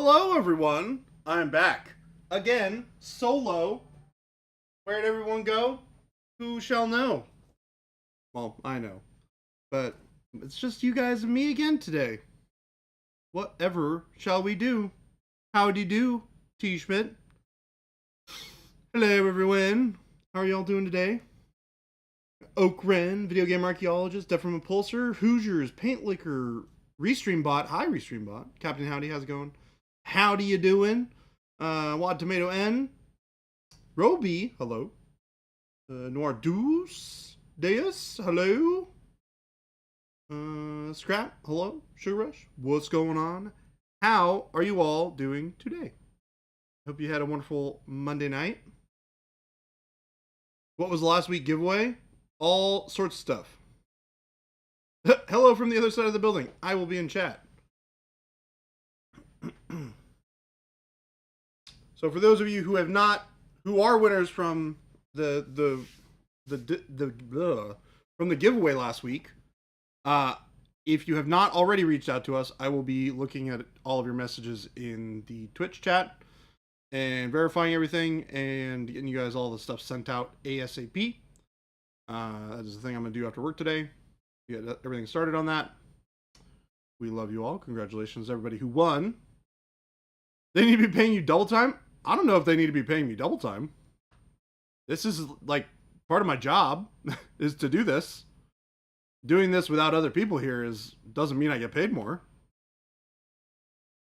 Hello, everyone. I'm back again, solo. Where'd everyone go? Who shall know? Well, I know, but it's just you guys and me again today. Whatever shall we do? Howdy do, T Schmidt. Hello, everyone. How are y'all doing today? Oak Ren, video game archaeologist, Death from Impulsor, Hoosiers, Paint Liquor, Restream Bot. Hi, Restream Bot. Captain Howdy, how's it going? Howdy you doing? Wad Tomato N. Roby, hello. Noir Deuce, Deus, hello. Scrap, hello. Sugar Rush, what's going on? How are you all doing today? Hope you had a wonderful Monday night. What was the last week giveaway? All sorts of stuff. Hello from the other side of the building. I will be in chat. So for those of you who have not, who are winners from the from the giveaway last week, if you have not already reached out to us, I will be looking at all of your messages in the Twitch chat and verifying everything and getting you guys all the stuff sent out ASAP. That is the thing I'm going to do after work today. Get everything started on that. We love you all. Congratulations, everybody who won. They need to be paying you double time? I don't know if they need to be paying me double time. This is like part of my job is to do this. Doing this without other people here doesn't mean I get paid more.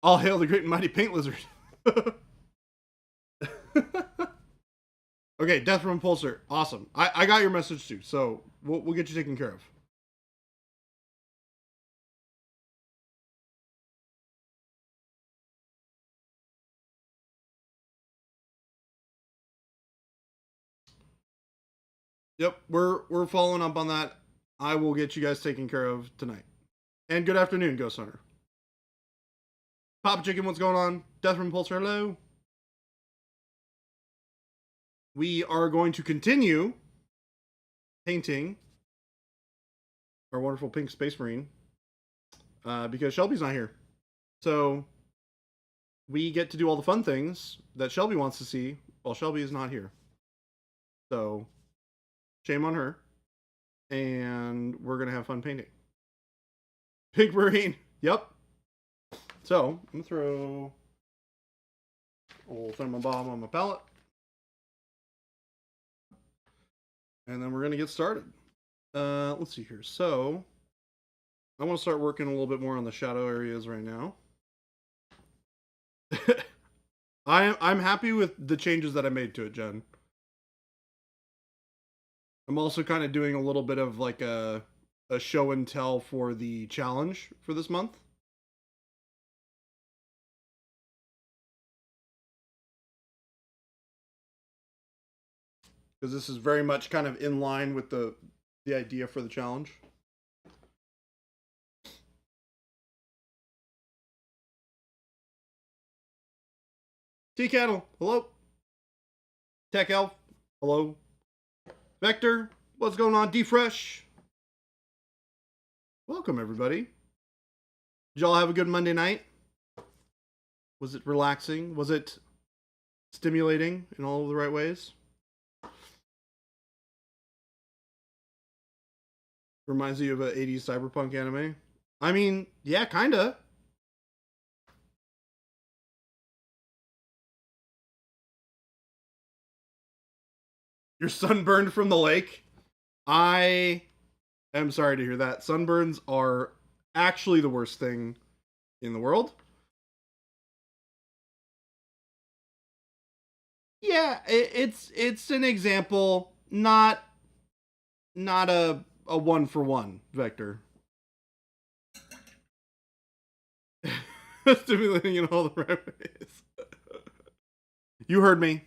All hail the great and mighty paint lizard. Okay, Death from Impulsor. Awesome. I got your message too, so we'll get you taken care of. Yep, we're following up on that. I will get you guys taken care of tonight. And good afternoon, Ghost Hunter. Papa Chicken, what's going on? Death from Impulsor, hello. We are going to continue painting our wonderful pink Space Marine because Shelby's not here. So we get to do all the fun things that Shelby wants to see while Shelby is not here. So shame on her. And we're going to have fun painting. Pink Marine. Yep. So I'm going to throw a little thermal bomb on my palette. And then we're going to get started. Let's see here. So I want to start working a little bit more on the shadow areas right now. I'm happy with the changes that I made to it, Jen. I'm also kind of doing a little bit of like a show and tell for the challenge for this month. Because this is very much kind of in line with the idea for the challenge. T Cattle, hello. Tech Elf, hello. Vector, what's going on? D-Fresh. Welcome, everybody. Did y'all have a good Monday night? Was it relaxing? Was it stimulating in all of the right ways? Reminds you of an 80s cyberpunk anime? I mean, yeah, kinda. You're sunburned from the lake? I am sorry to hear that. Sunburns are actually the worst thing in the world. Yeah, it's an example, not a one for one vector. Stimulating in all the right ways. You heard me.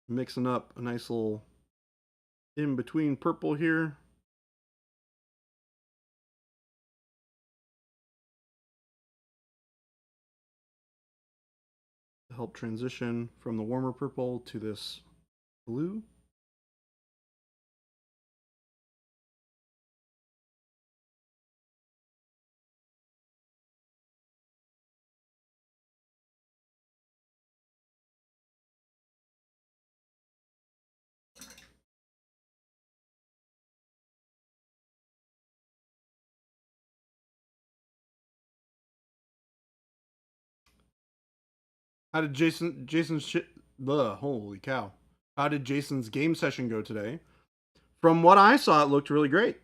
Mixing up a nice little in between purple here. To help transition from the warmer purple to this blue. How did holy cow. How did Jason's game session go today? From what I saw, it looked really great.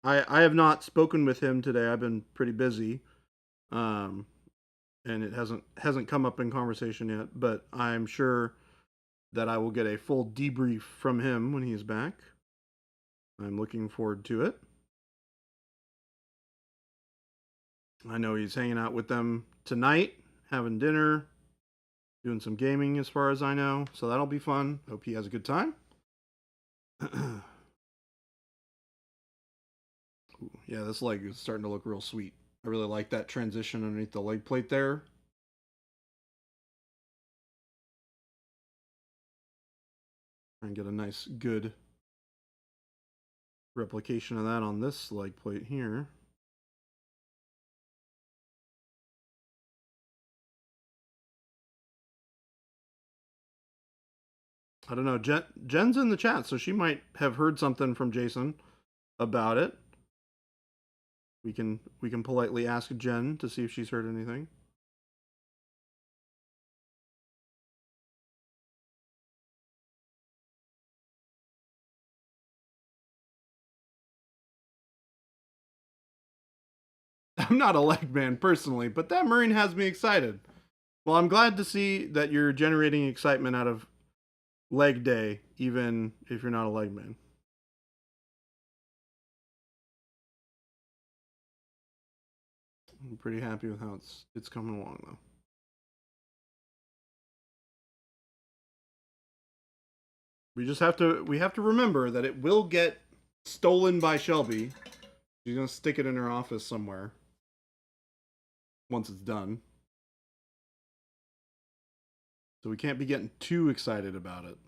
I have not spoken with him today. I've been pretty busy. Um, and it hasn't come up in conversation yet, but I'm sure that I will get a full debrief from him when he's back. I'm looking forward to it. I know he's hanging out with them tonight, having dinner, doing some gaming as far as I know, so that'll be fun. Hope he has a good time. Ooh, yeah, this leg is starting to look real sweet. I really like that transition underneath the leg plate there. And get a nice, good replication of that on this leg plate here. I don't know. Jen's in the chat, so she might have heard something from Jason about it. We can politely ask Jen to see if she's heard anything. I'm not a leg man personally, but that Marine has me excited. Well, I'm glad to see that you're generating excitement out of leg day, even if you're not a leg man. I'm pretty happy with how it's coming along though. We have to remember that it will get stolen by Shleby. She's gonna stick it in her office somewhere once it's done. So we can't be getting too excited about it.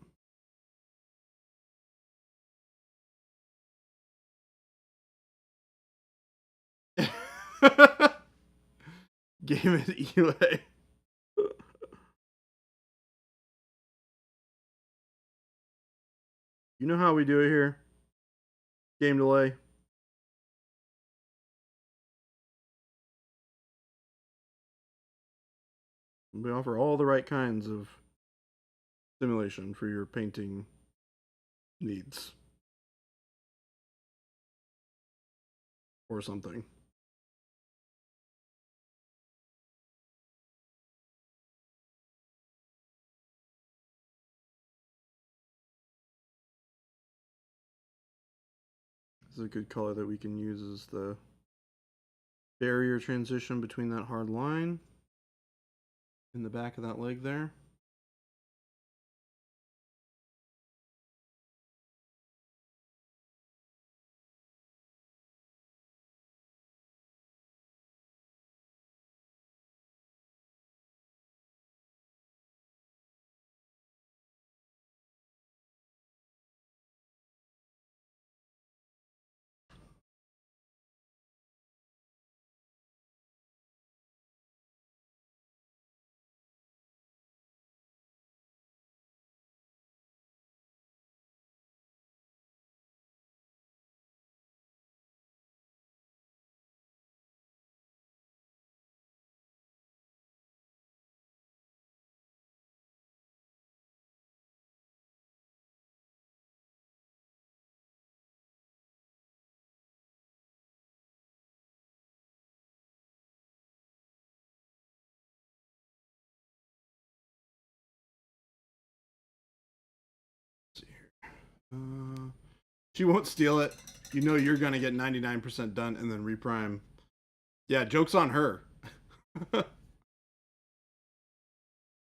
Game it, Elay. You know how we do it here. Game delay. We offer all the right kinds of simulation for your painting needs. Or something. This is a good color that we can use as the barrier transition between that hard line in the back of that leg there. She won't steal it. You know you're gonna get 99% done and then reprime. Yeah, joke's on her.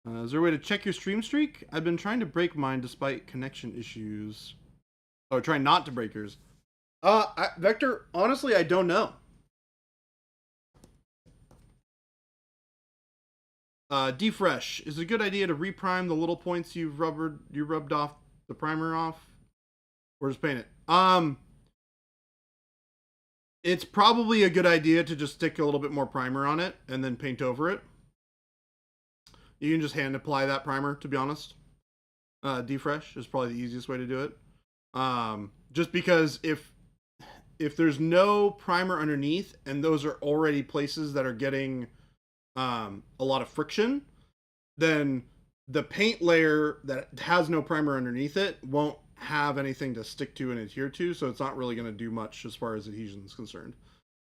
Is there a way to check your stream streak? I've been trying to break mine despite connection issues. Oh, trying not to break yours. Vector, honestly, I don't know. Defresh. Is it a good idea to reprime the little points you rubbed off the primer off? Or just paint it? It's probably a good idea to just stick a little bit more primer on it and then paint over it. You can just hand apply that primer, to be honest. Defresh is probably the easiest way to do it. Just because if there's no primer underneath and those are already places that are getting a lot of friction, then the paint layer that has no primer underneath it won't have anything to stick to and adhere to, so it's not really going to do much as far as adhesion is concerned.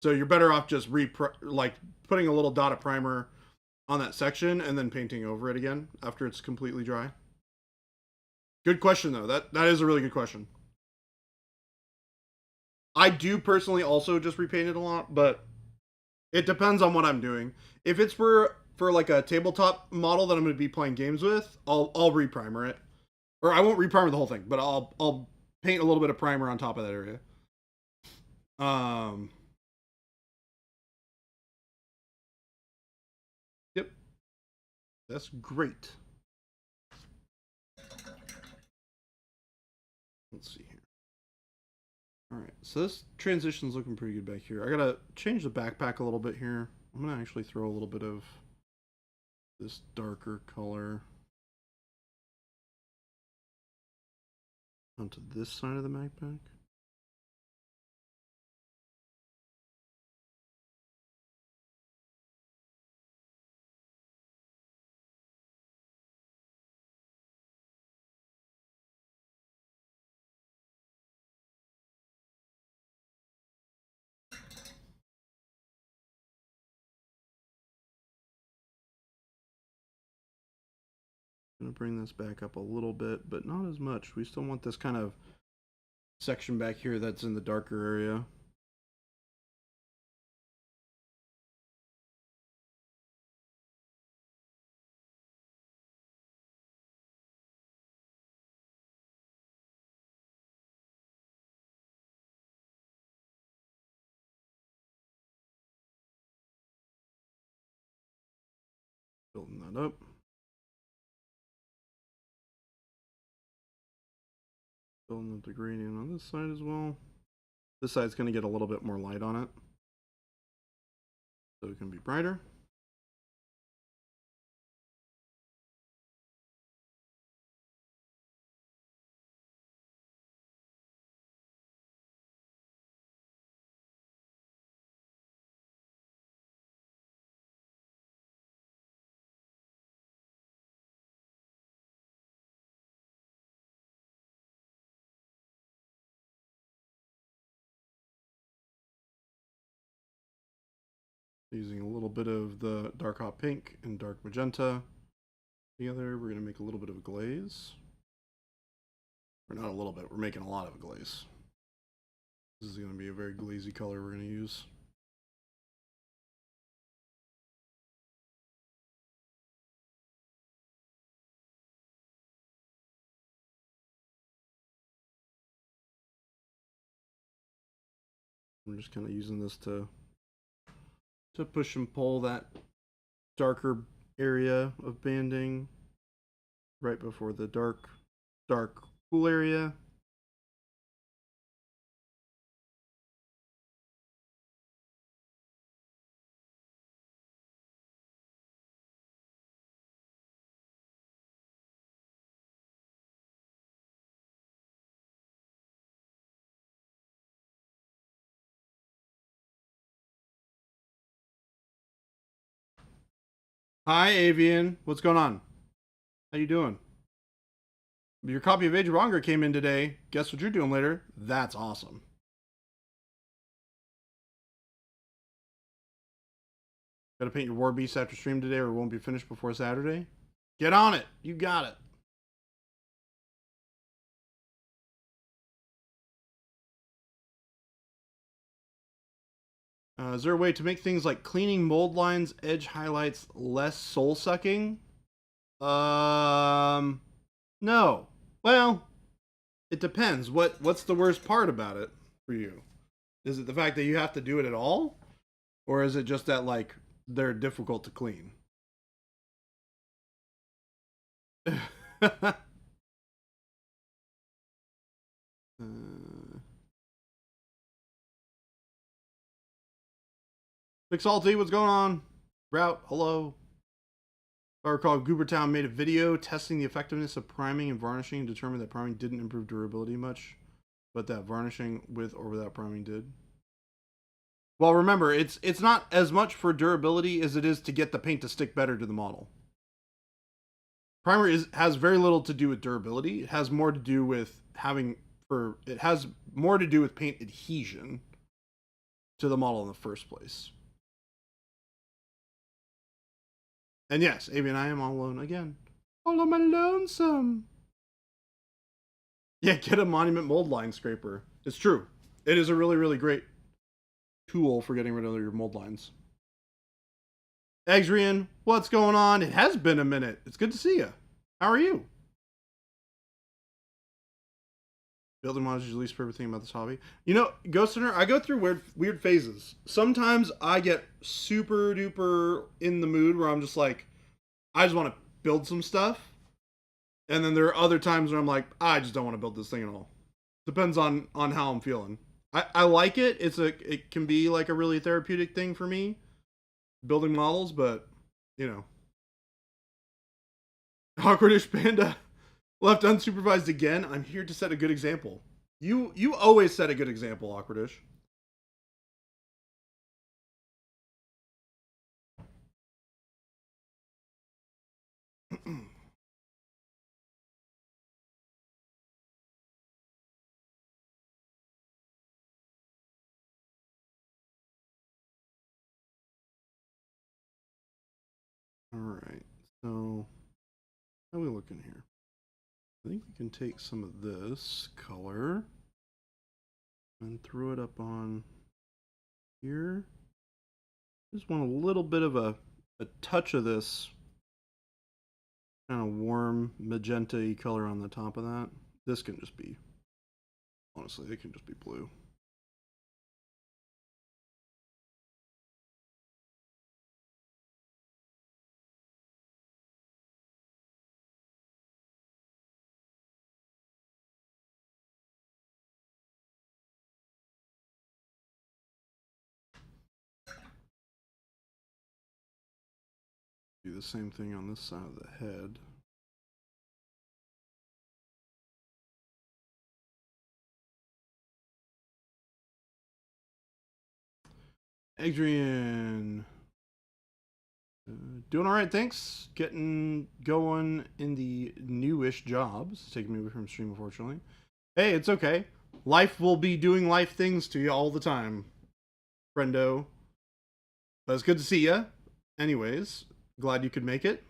So you're better off just like putting a little dot of primer on that section and then painting over it again after it's completely dry. Good question though. That is a really good question. I do personally also just repaint it a lot, but it depends on what I'm doing. If it's for like a tabletop model that I'm going to be playing games with, I'll reprimer it, or I won't reprimer the whole thing, but I'll paint a little bit of primer on top of that area. Yep, that's great. Let's see here. All right, so this transition's looking pretty good back here. I gotta change the backpack a little bit here. I'm gonna actually throw a little bit of this darker color onto this side of the backpack. I'm gonna bring this back up a little bit, but not as much. We still want this kind of section back here that's in the darker area. Building that up. Building up the gradient on this side as well. This side's going to get a little bit more light on it, so it can be brighter. Using a little bit of the dark hot pink and dark magenta together, we're going to make a little bit of a glaze. Or not a little bit, we're making a lot of a glaze. This is going to be a very glazy color we're going to use. I'm just kind of using this to push and pull that darker area of banding right before the dark cool area. Hi, Avian. What's going on? How you doing? Your copy of Age of Hunger came in today. Guess what you're doing later? That's awesome. Gotta paint your War Beast after stream today or it won't be finished before Saturday? Get on it. You got it. Is there a way to make things like cleaning mold lines, edge highlights less soul sucking? No. Well, it depends. What's the worst part about it for you? Is it the fact that you have to do it at all, or is it just that like they're difficult to clean? Salty, what's going on? Route, hello. If I recall, Goobertown made a video testing the effectiveness of priming and varnishing and determined that priming didn't improve durability much, but that varnishing with or without priming did. Well, remember, it's not as much for durability as it is to get the paint to stick better to the model. Primer has very little to do with durability. It has more to do with it has more to do with paint adhesion to the model in the first place. And yes, Avi and I am all alone again. All on my lonesome. Yeah, get a monument mold line scraper. It's true. It is a really, really great tool for getting rid of your mold lines. Exrian, what's going on? It has been a minute. It's good to see you. How are you? Building mods is the least favorite thing about this hobby. You know, Ghost Hunter, I go through weird phases. Sometimes I get super duper in the mood where I'm just like, I just want to build some stuff. And then there are other times where I'm like, I just don't want to build this thing at all. Depends on how I'm feeling. I like it. It can be like a really therapeutic thing for me, building models, but you know. Awkwardish Panda left unsupervised again. I'm here to set a good example. You always set a good example, Awkwardish. All right. So how are we looking here? I think we can take some of this color and throw it up on here. Just want a little bit of a touch of this kind of warm magenta-y color on the top of that. This can just be, honestly, it can just be blue. Do the same thing on this side of the head. Adrian. Doing all right, thanks. Getting going in the newish jobs. Taking me away from stream, unfortunately. Hey, it's okay. Life will be doing life things to you all the time, friendo. But it's good to see you. Anyways, glad you could make it.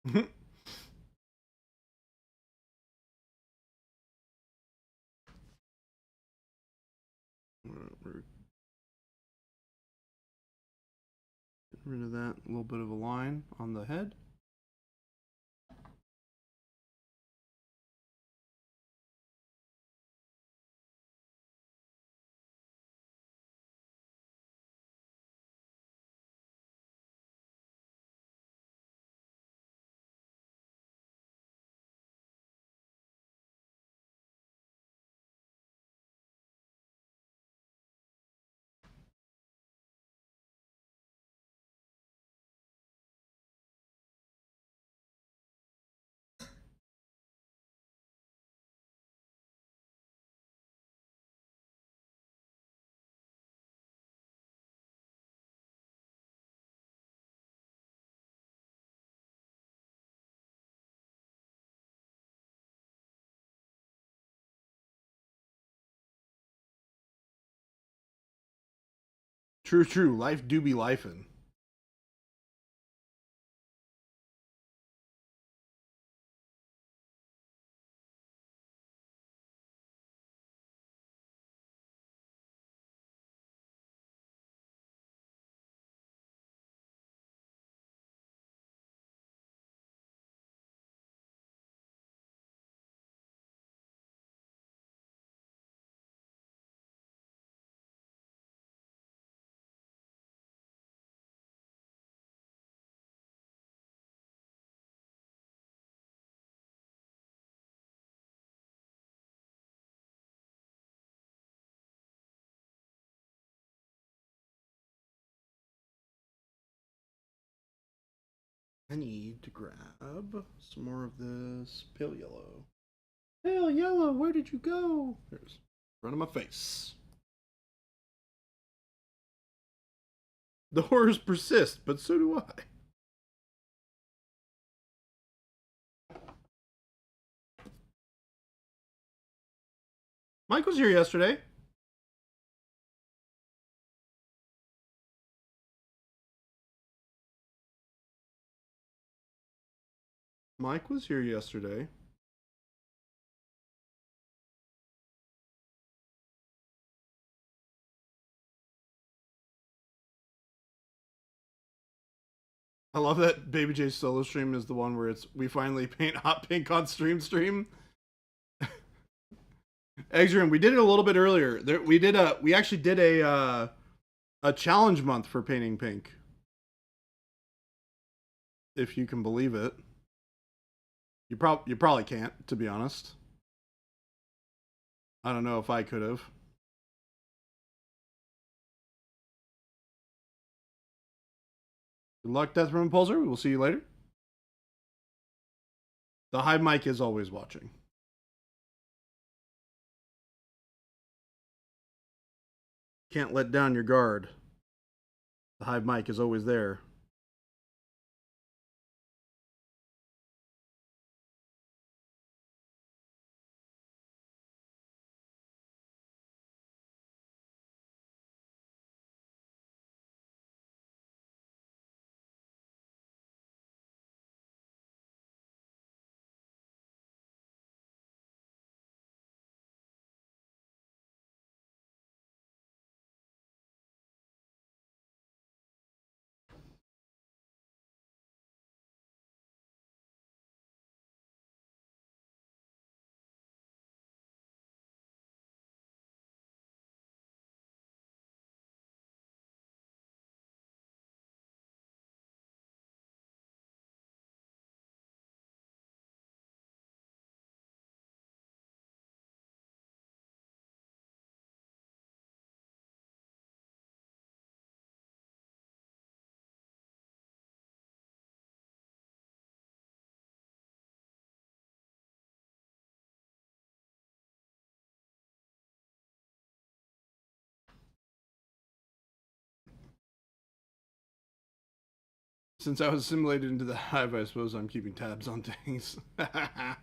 We're getting rid of that little bit of a line on the head. True, true. Life do be lifing. I need to grab some more of this pale yellow. Pale yellow, where did you go? There's in front of my face. The horrors persist, but so do I. Mike was here yesterday. Mike was here yesterday. I love that Baby J's solo stream is the one where it's we finally paint hot pink on stream. Exrian, we did it a little bit earlier. We actually did a challenge month for painting pink. If you can believe it. You probably can't, to be honest. I don't know if I could have. Good luck, Deathroom Impulsor. We will see you later. The Hive Mic is always watching. Can't let down your guard. The Hive Mic is always there. Since I was assimilated into the Hive, I suppose I'm keeping tabs on things. I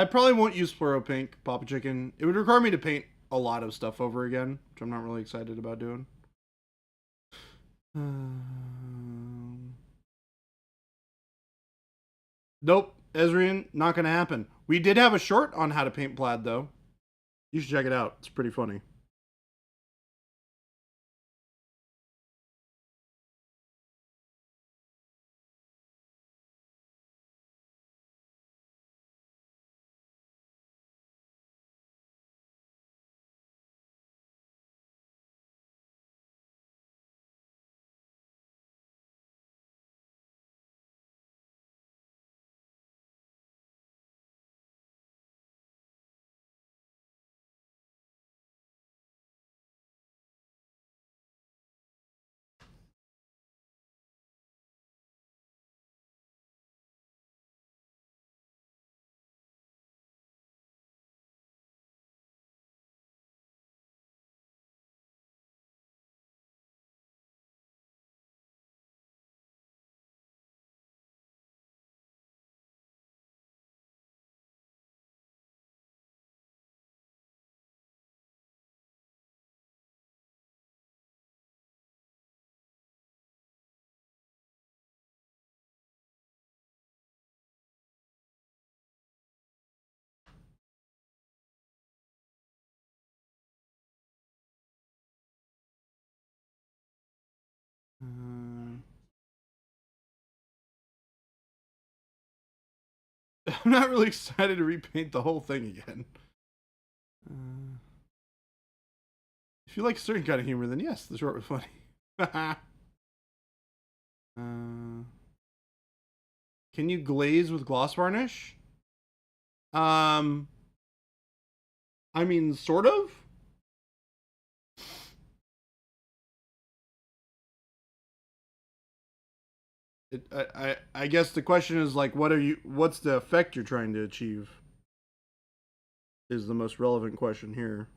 probably won't use Fluoro Pink, Papa Chicken. It would require me to paint a lot of stuff over again, which I'm not really excited about doing. Nope, Ezrian, not gonna happen. We did have a short on how to paint plaid, though. You should check it out. It's pretty funny. I'm not really excited to repaint the whole thing again. If you like a certain kind of humor, then yes, the short was funny. Can you glaze with gloss varnish? I mean, sort of. I guess the question is like, what's the effect you're trying to achieve? Is the most relevant question here.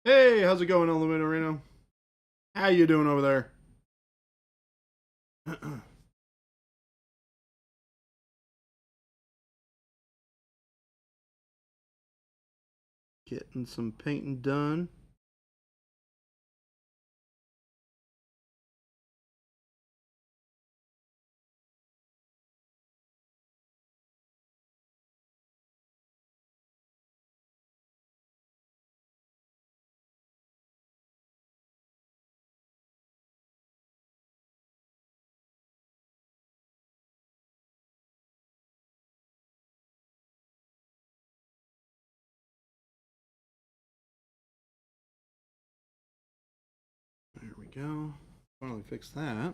Hey, how's it going, Illuminatorino? How you doing over there? Getting some painting done. There we go. Finally fixed that. I'm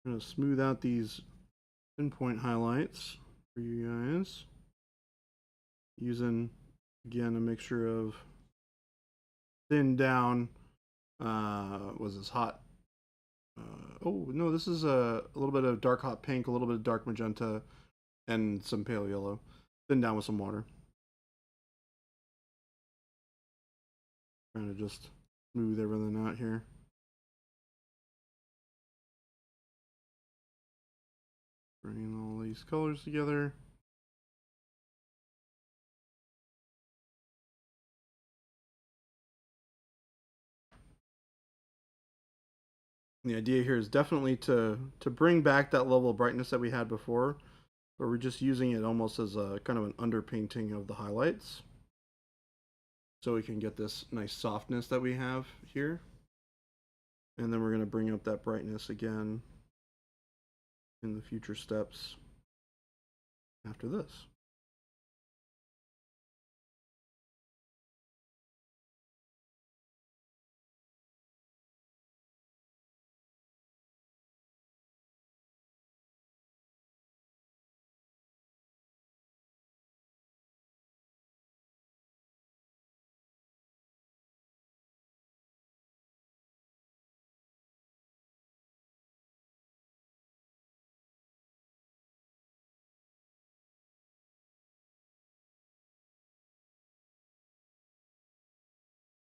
gonna smooth out these pinpoint highlights for you guys. Using, again, a mixture of thin down, was this hot? Oh, no, this is a little bit of dark hot pink, a little bit of dark magenta, and some pale yellow. Thin down with some water. Trying to just smooth everything out here. Bringing all these colors together. The idea here is definitely to bring back that level of brightness that we had before, but we're just using it almost as a kind of an underpainting of the highlights, so we can get this nice softness that we have here. And then we're going to bring up that brightness again in the future steps after this.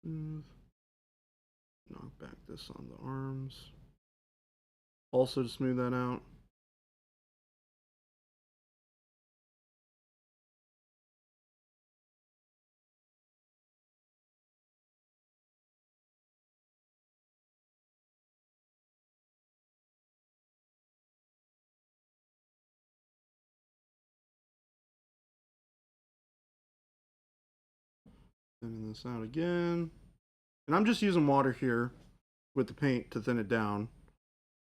Knock back this on the arms. Also to smooth that out. Thinning this out again. And I'm just using water here with the paint to thin it down.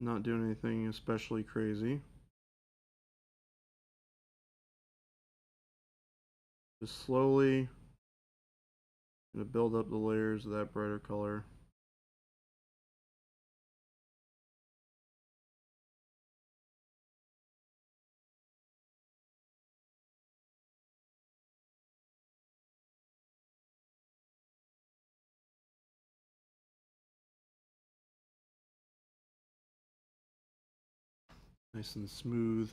Not doing anything especially crazy. Just slowly gonna build up the layers of that brighter color. Nice and smooth.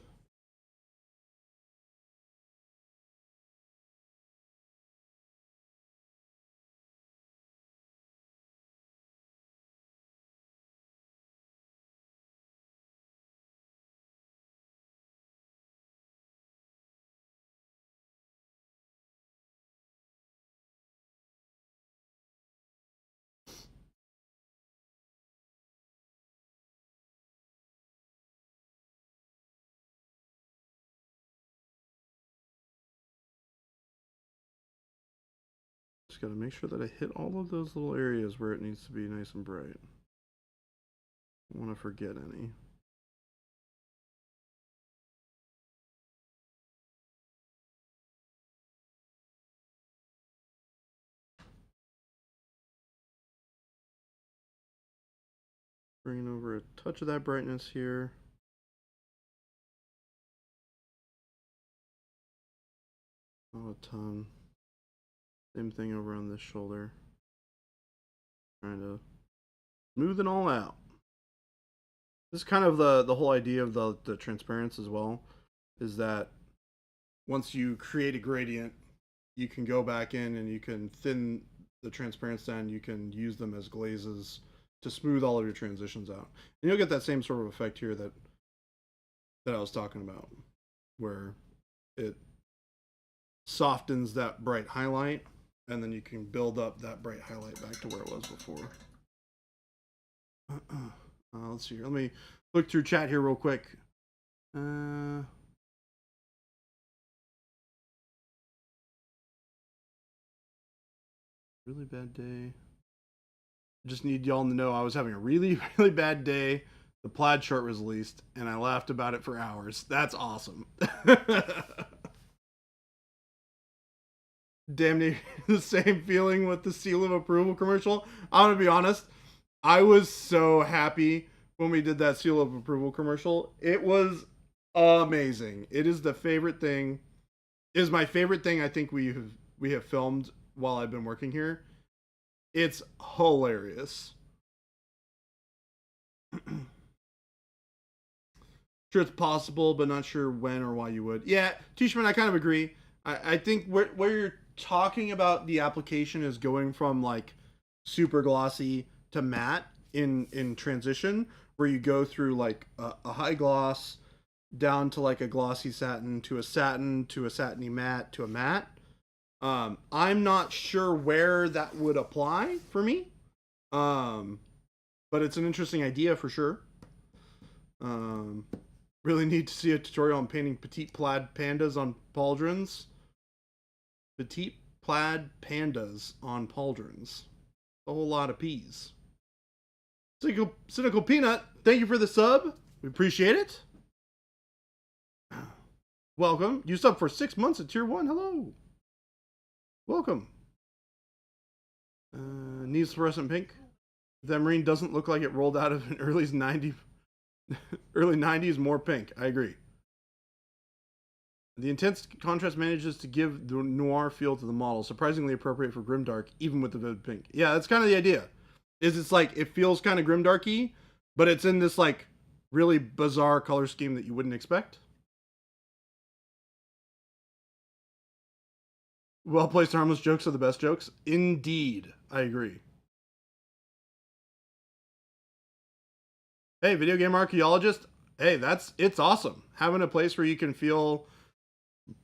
Just gotta make sure that I hit all of those little areas where it needs to be nice and bright. Don't want to forget any. Bringing over a touch of that brightness here. Not a ton. Same thing over on this shoulder. Trying to smooth it all out. This is kind of the whole idea of the transparency as well, is that once you create a gradient, you can go back in and you can thin the transparency down. You can use them as glazes to smooth all of your transitions out. And you'll get that same sort of effect here that I was talking about, where it softens that bright highlight, and then you can build up that bright highlight back to where it was before. Let's see here. Let me look through chat here real quick. Really bad day. Just need y'all to know I was having a really, really bad day. The plaid short was released, and I laughed about it for hours. That's awesome. Damn near the same feeling with the seal of approval commercial. I'm gonna be honest. I was so happy when we did that seal of approval commercial. It was amazing. It is the favorite thing. It is my favorite thing I think we have filmed while I've been working here. It's hilarious. Sure it's possible, but not sure when or why you would. Yeah, Tishman, I kind of agree. I think where you're talking about the application is going from like super glossy to matte in transition, where you go through like a high gloss down to like a glossy satin to a satiny matte to a matte. I'm not sure where that would apply for me, but it's an interesting idea for sure. Really need to see a tutorial on painting petite plaid pandas on pauldrons. Petite plaid pandas on pauldrons. A whole lot of peas. Cynical Peanut, thank you for the sub. We appreciate it. Welcome. You subbed for 6 months at tier 1. Hello. Welcome. Needs fluorescent pink. That marine doesn't look like it rolled out of an early 90s more pink. I agree. The intense contrast manages to give the noir feel to the model, surprisingly appropriate for grimdark, even with the vivid pink. Yeah, that's kind of the idea. It's like it feels kind of grimdarky, but it's in this like really bizarre color scheme that you wouldn't expect. Well placed, harmless jokes are the best jokes. Indeed, I agree. Hey, video game archaeologist. Hey, it's awesome having a place where you can feel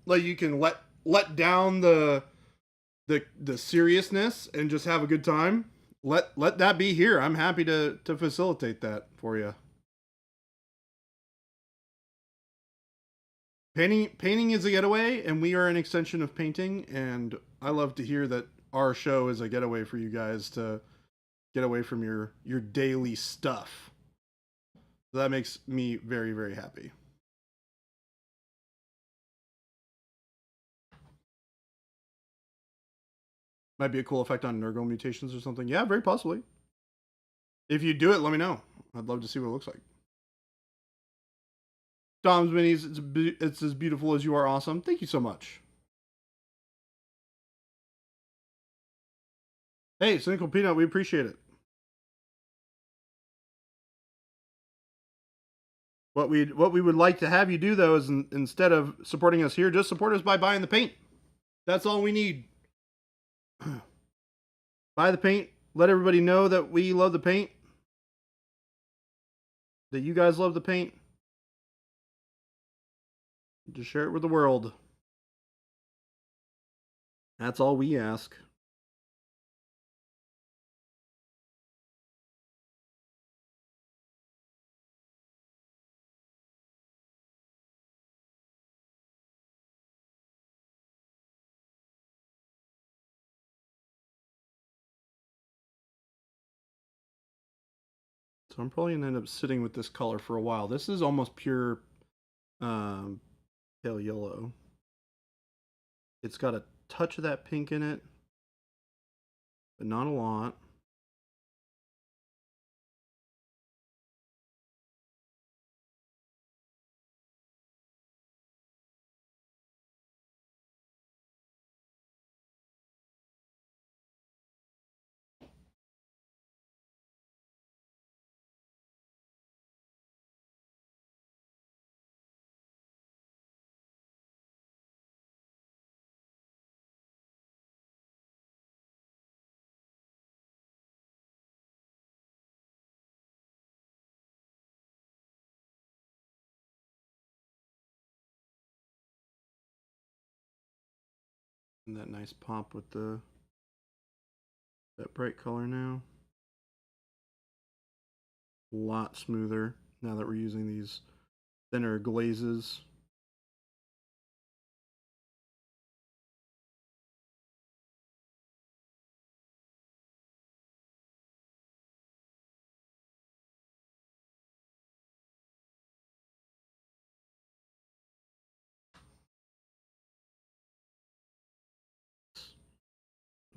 like you can let down the seriousness and just have a good time. Let that be here. I'm happy to facilitate that for you. Painting is a getaway, and we are an extension of painting. And I love to hear that our show is a getaway for you guys to get away from your daily stuff. So that makes me very, very happy. Might be a cool effect on Nurgle mutations or something. Yeah, very possibly. If you do it, let me know. I'd love to see what it looks like. Dom's Minis, it's as beautiful as you are awesome. Thank you so much. Hey, Cynical Peanut, we appreciate it. What we would like to have you do, though, is instead of supporting us here, just support us by buying the paint. That's all we need. Buy the paint. Let everybody know that we love the paint. That you guys love the paint. Just share it with the world. That's all we ask. So I'm probably gonna end up sitting with this color for a while. This is almost pure pale yellow. It's got a touch of that pink in it, but not a lot. And that nice pop with that bright color now. A lot smoother now that we're using these thinner glazes.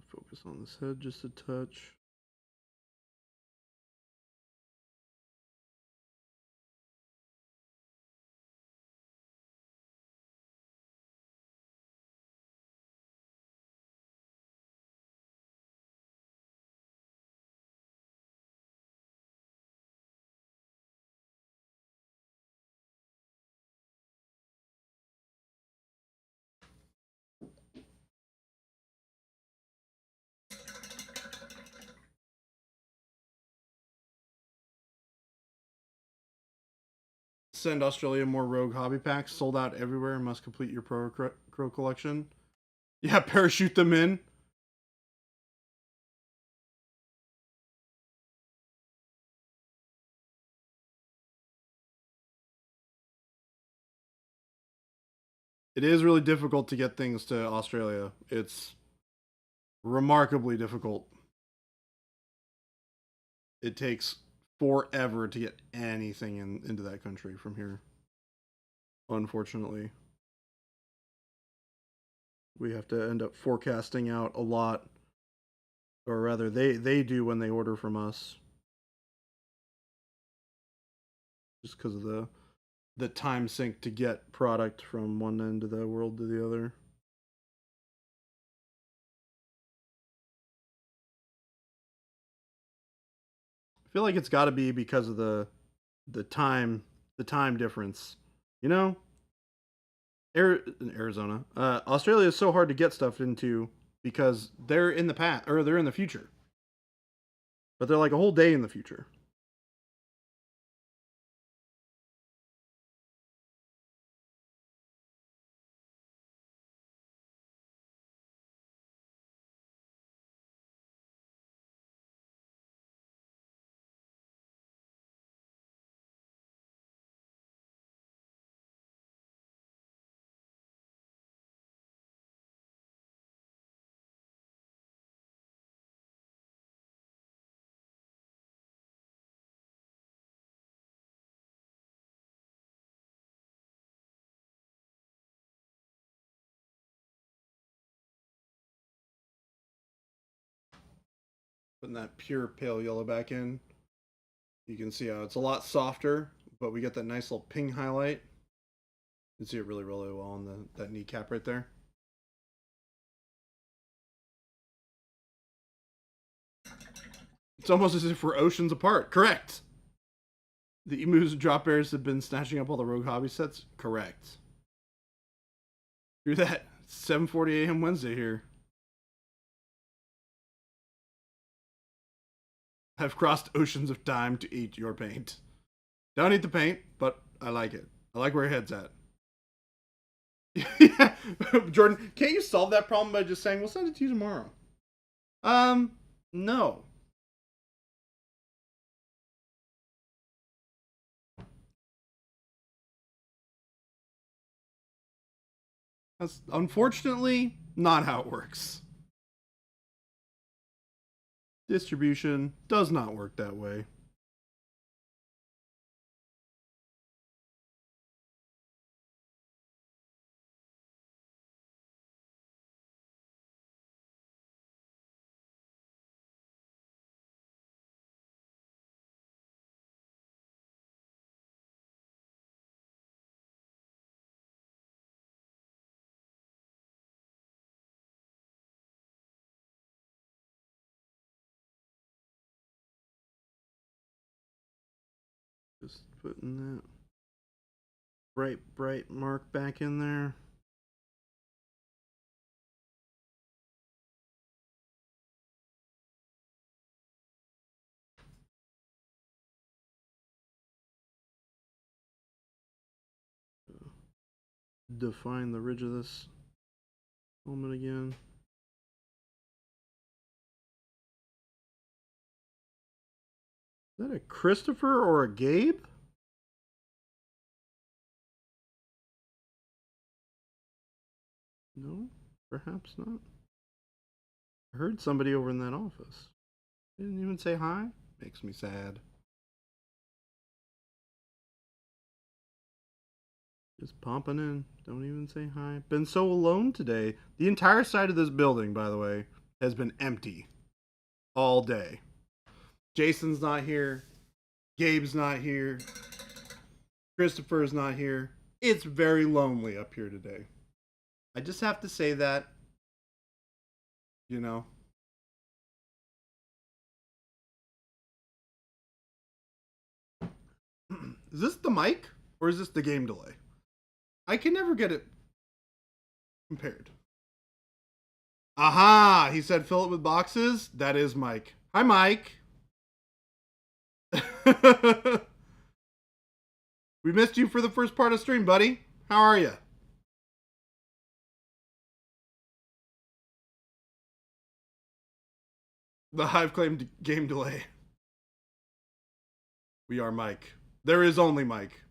Focus on this head just a touch. Send Australia more Rogue hobby packs. Sold out everywhere. Must complete your Pro Crow collection. Yeah, parachute them in. It is really difficult to get things to Australia. It's remarkably difficult. It takes forever to get anything into that country from here. Unfortunately, we have to end up forecasting out a lot, or rather, they do when they order from us, just because of the time sink to get product from one end of the world to the other. I feel like it's got to be because of the time the time difference. You know, Arizona, Australia is so hard to get stuff into because they're in the past or they're in the future, but they're like a whole day in the future. Putting that pure pale yellow back in, you can see how it's a lot softer, but we get that nice little ping highlight. You can see it really, really well on that kneecap right there. It's almost as if we're oceans apart. Correct. The emus and drop bears have been snatching up all the rogue hobby sets. Correct. Do that. 7:40 a.m. Wednesday here. I've crossed oceans of time to eat your paint. Don't eat the paint, but I like it. I like where your head's at. Yeah, Jordan, can't you solve that problem by just saying we'll send it to you tomorrow? No. That's unfortunately not how it works. Distribution does not work that way. Just putting that bright mark back in there. Define the ridge of this Moment again. Is that a Christopher or a Gabe? No, perhaps not. I heard somebody over in that office. Didn't even say hi. Makes me sad. Just popping in. Don't even say hi. Been so alone today. The entire side of this building, by the way, has been empty all day. Jason's not here. Gabe's not here. Christopher's not here. It's very lonely up here today. I just have to say that. You know. Is this the mic or is this the game delay? I can never get it compared. Aha! He said fill it with boxes. That is Mike. Hi, Mike. We missed you for the first part of stream, buddy. How are you? The Hive claimed game delay. We are Mike. There is only Mike.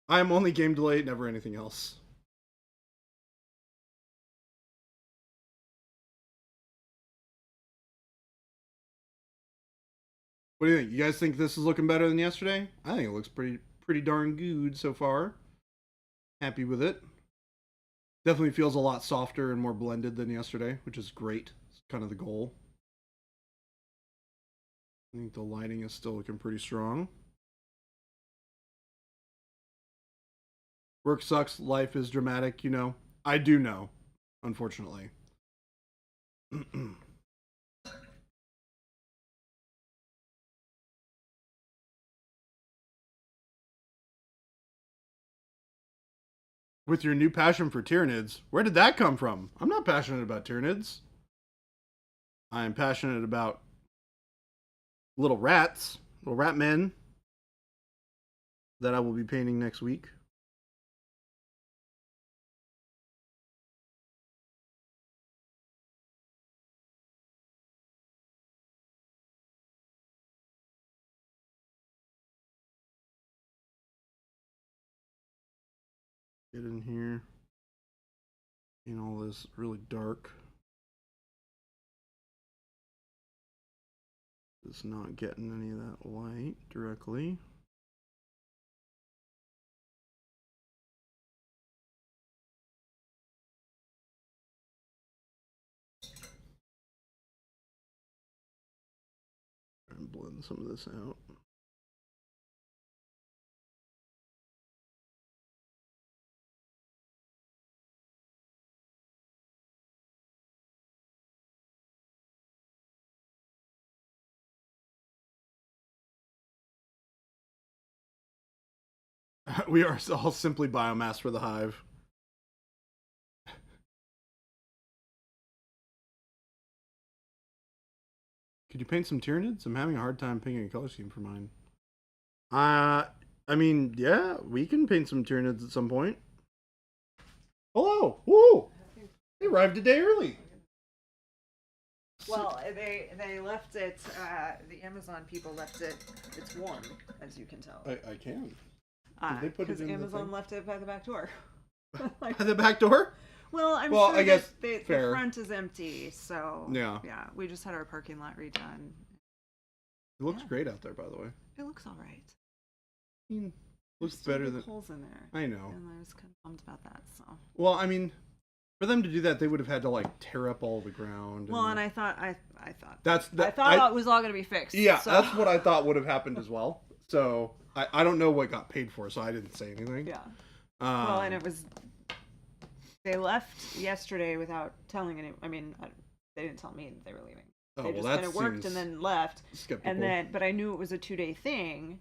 I am only game delay, never anything else. What do you think? You guys think this is looking better than yesterday? I think it looks pretty darn good so far. Happy with it. Definitely feels a lot softer and more blended than yesterday, which is great. It's kind of the goal. I think the lighting is still looking pretty strong. Work sucks, life is dramatic, you know. I do know, unfortunately. With your new passion for Tyranids, where did that come from? I'm not passionate about Tyranids. I am passionate about little rats, little rat men that I will be painting next week. Get in here. Paint all this really dark. It's not getting any of that light directly. Try and blend some of this out. We are all simply biomass for the hive. Could you paint some Tyranids? I'm having a hard time picking a color scheme for mine. I mean, yeah, we can paint some Tyranids at some point. Hello! Woo! They arrived a day early. Well, they left it. The Amazon people left it. It's warm, as you can tell. I can. They put it in Amazon left it by the back door. By the back door? Well, I'm sure I guess the front is empty, so yeah. We just had our parking lot redone. It looks great out there, by the way. It looks all right. I mean, looks better than holes in there. I know. And I was kind of bummed about that. So. Well, I mean, for them to do that, they would have had to like tear up all the ground. Well, and I thought it was all going to be fixed. Yeah, so. That's what I thought would have happened as well. So I don't know what got paid for, so I didn't say anything. Yeah. Well, and it was. They left yesterday without telling anyone. I mean, they didn't tell me that they were leaving. They just kind of worked and then left. Skeptical. But I knew it was a 2-day thing,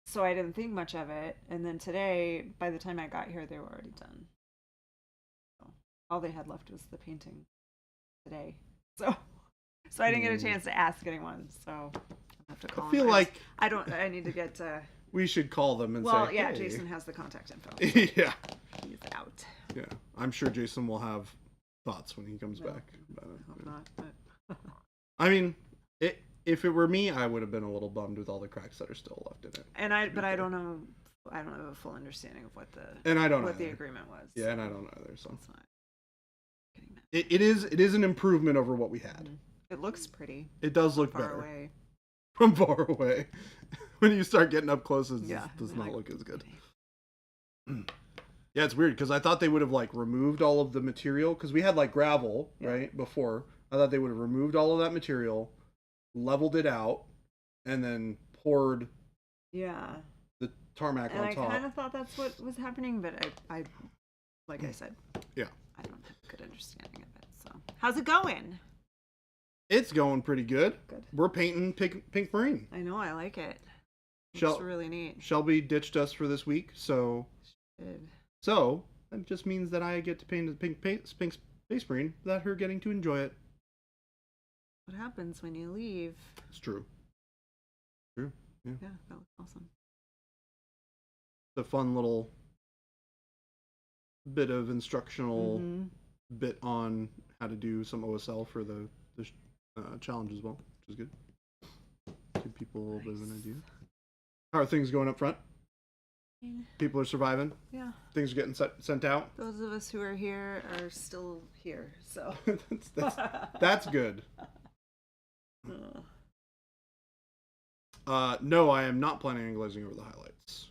so I didn't think much of it. And then today, by the time I got here, they were already done. So all they had left was the painting today. So I didn't get a chance to ask anyone. So I have to call. I feel like I need to get. We should call them and say. Well, yeah, hey. Jason has the contact info. Yeah. He's out. Yeah, I'm sure Jason will have thoughts when he comes back about it. I hope not. But... I mean, if it were me, I would have been a little bummed with all the cracks that are still left in it. But I don't know. I don't have a full understanding of what the agreement was. Yeah, and I don't either. So it's not it is an improvement over what we had. It looks pretty. It does look far better away. From far away. When you start getting up close, it does not look as good. Yeah, it's weird because I thought they would have like removed all of the material because we had like gravel right before. I thought they would have removed all of that material, leveled it out, and then poured the tarmac on top. And I kind of thought that's what was happening, but I like I said, I don't have a good understanding of it. So how's it going? It's going pretty good. We're painting pink marine. I know, I like it. It's really neat. Shelby ditched us for this week, so that just means that I get to paint the pink space marine without her getting to enjoy it. What happens when you leave? It's true. True. Yeah. Yeah, that was awesome. It's a fun little bit of instructional bit on how to do some OSL for the challenge as well, which is good. Give people a little bit of an idea. How are things going up front? People are surviving. Yeah. Things are getting sent out. Those of us who are here are still here, so that's good. No, I am not planning on glazing over the highlights.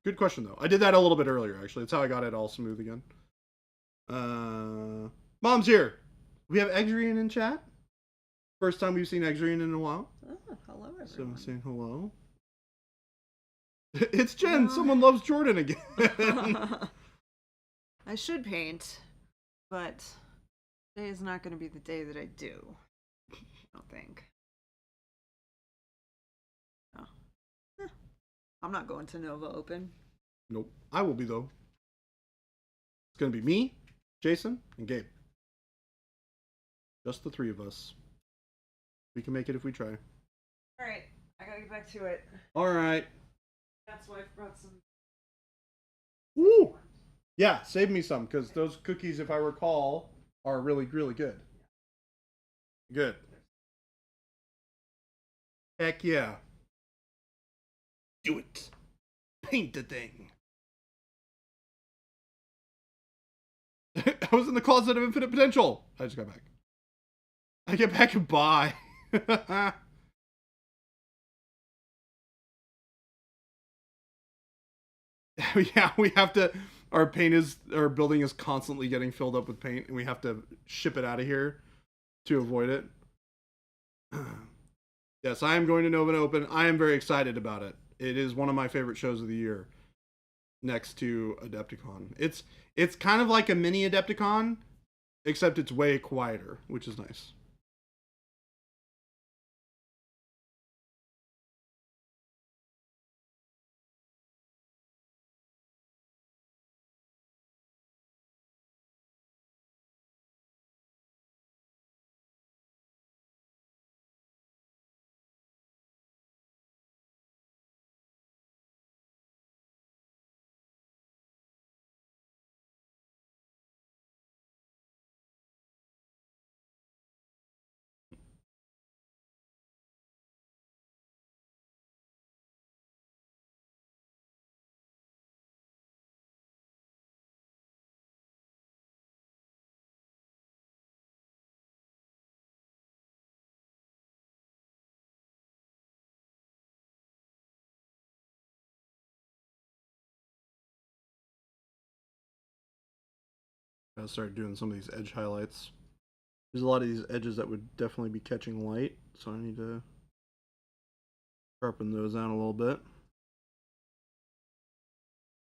Good question though. I did that a little bit earlier actually. It's how I got it all smooth again. Mom's here. We have Exrian in chat. First time we've seen Exrian in a while. Oh, hello everyone. So I'm saying hello. It's Jen. Someone loves Jordan again. I should paint, but today is not going to be the day that I do. I don't think. No. I'm not going to Nova Open. Nope. I will be though. It's going to be me, Jason, and Gabe. Just the three of us. We can make it if we try. All right. I got to get back to it. All right. That's why I brought some. Woo! Yeah, save me some, because those cookies, if I recall, are really, really good. Good. Heck yeah. Do it. Paint the thing. I was in the closet of infinite potential. I just got back. I get back and bye. Yeah, we have to. Our building is constantly getting filled up with paint, and we have to ship it out of here to avoid it. Yes, I am going to Nova Open. I am very excited about it. It is one of my favorite shows of the year, next to Adepticon. It's kind of like a mini Adepticon, except it's way quieter, which is nice. I'll start doing some of these edge highlights. There's a lot of these edges that would definitely be catching light, so I need to sharpen those down a little bit.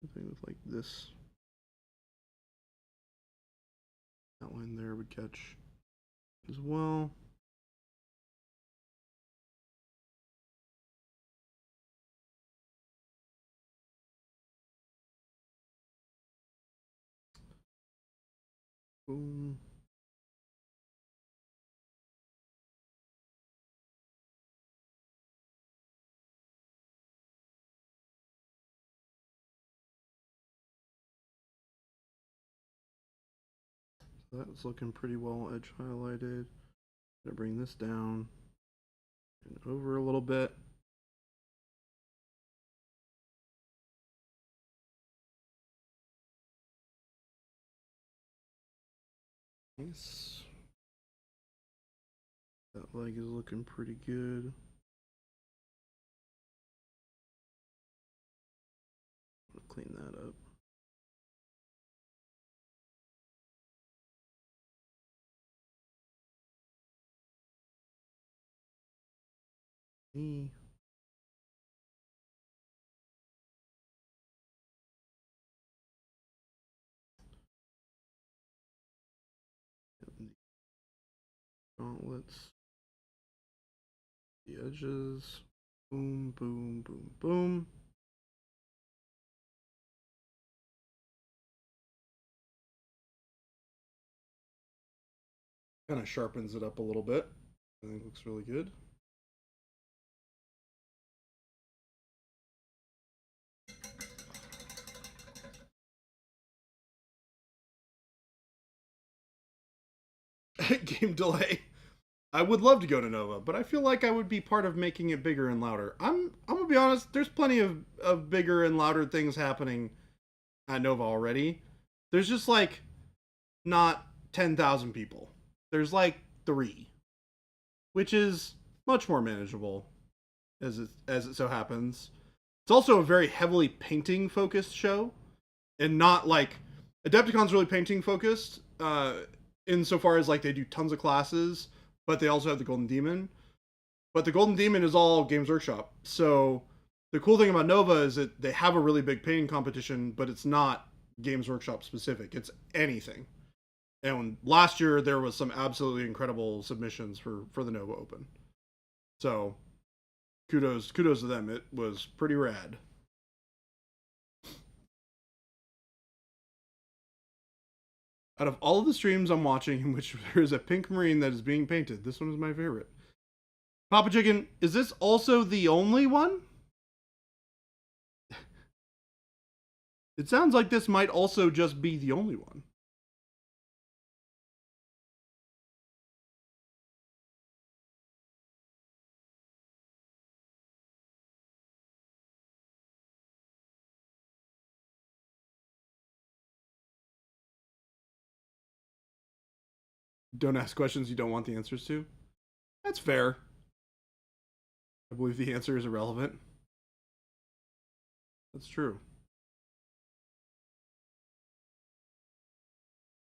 Something with like this outline there would catch as well. Boom. That's looking pretty well edge highlighted. Gonna bring this down and over a little bit. Nice. That leg is looking pretty good. Clean that up. Me. Gauntlets. The edges. Boom, boom, boom, boom. Kind of sharpens it up a little bit. I think it looks really good. Game delay. I would love to go to Nova, but I feel like I would be part of making it bigger and louder. I'm gonna be honest, there's plenty of bigger and louder things happening at Nova already. There's just like not 10,000 people. There's like 3, which is much more manageable as it so happens. It's also a very heavily painting focused show, and not like Adepticon's really painting focused. Insofar as like they do tons of classes, but they also have the Golden Demon. But the Golden Demon is all Games Workshop. So the cool thing about Nova is that they have a really big painting competition, but it's not Games Workshop specific. It's anything. And last year there was some absolutely incredible submissions for the Nova Open. So kudos to them. It was pretty rad. Out of all of the streams I'm watching in which there is a pink marine that is being painted, this one is my favorite. Papa Chicken, is this also the only one? It sounds like this might also just be the only one. Don't ask questions you don't want the answers to. That's fair. I believe the answer is irrelevant. That's true.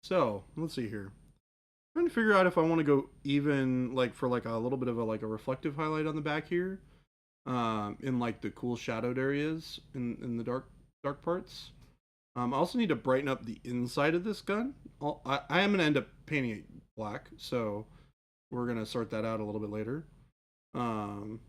So, let's see here. I'm trying to figure out if I want to go even like for like a little bit of a like a reflective highlight on the back here. In like the cool shadowed areas in the dark parts. I also need to brighten up the inside of this gun. I am going to end up painting it black, so we're going to sort that out a little bit later. But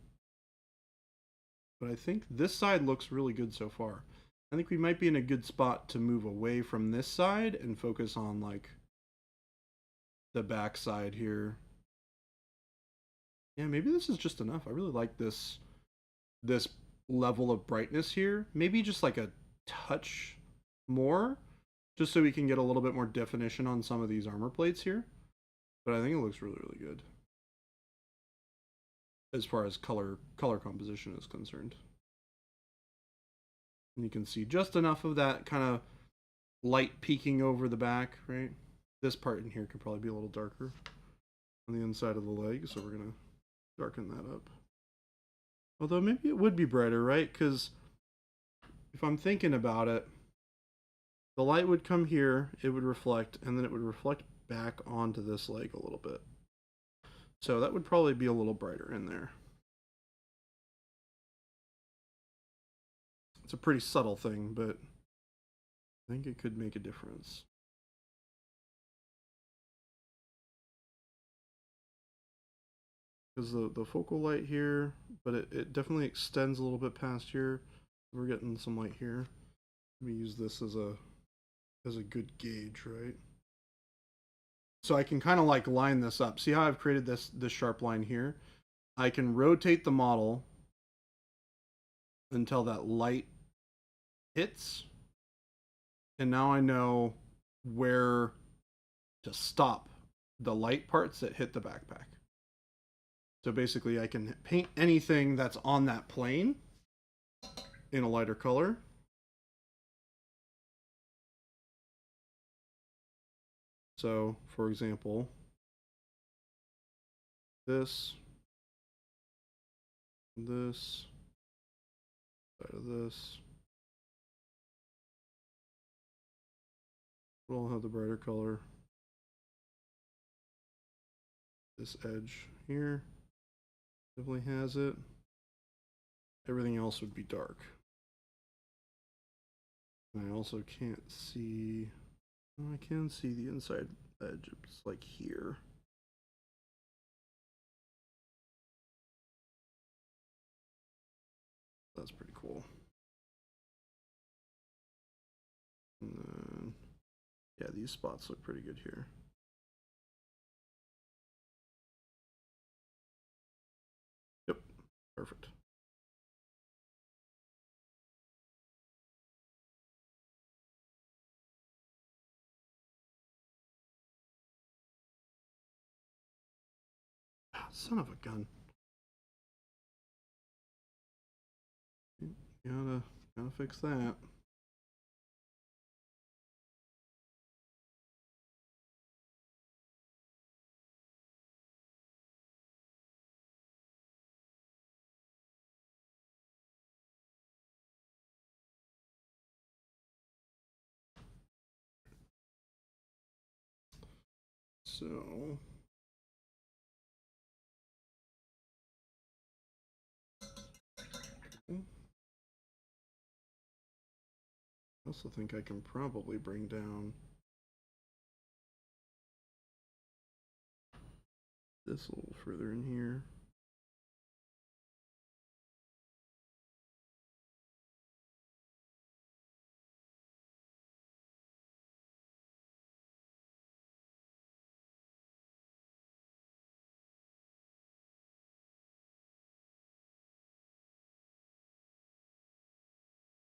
I think this side looks really good so far. I think we might be in a good spot to move away from this side and focus on like the back side here. Yeah, maybe this is just enough. I really like this level of brightness here. Maybe just like a touch more, just so we can get a little bit more definition on some of these armor plates here. But I think it looks really, really good as far as color composition is concerned. And you can see just enough of that kind of light peeking over the back, right? This part in here could probably be a little darker on the inside of the leg, so we're gonna darken that up. Although maybe it would be brighter, right? Because if I'm thinking about it, the light would come here, it would reflect, and then it would reflect back onto this leg a little bit. So that would probably be a little brighter in there. It's a pretty subtle thing, but I think it could make a difference. Because the focal light here, but it definitely extends a little bit past here. We're getting some light here. Let me use this as a good gauge, right? So I can kind of like line this up. See how I've created this sharp line here? I can rotate the model until that light hits. And now I know where to stop the light parts that hit the backpack. So basically I can paint anything that's on that plane in a lighter color. So, for example, this, side of this, will have the brighter color. This edge here definitely has it. Everything else would be dark. And I also can't see, I can see the inside edge. It's like here. That's pretty cool. And then, yeah, these spots look pretty good here. Yep, perfect. Ah, son of a gun. Gotta fix that. So I also think I can probably bring down this a little further in here.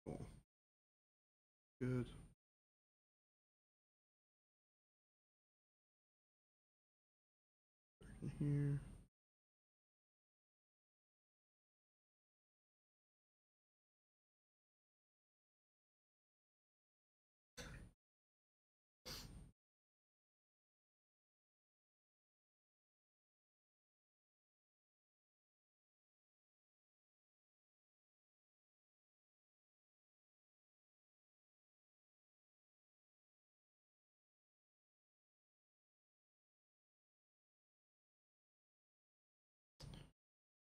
Cool. Good. In here.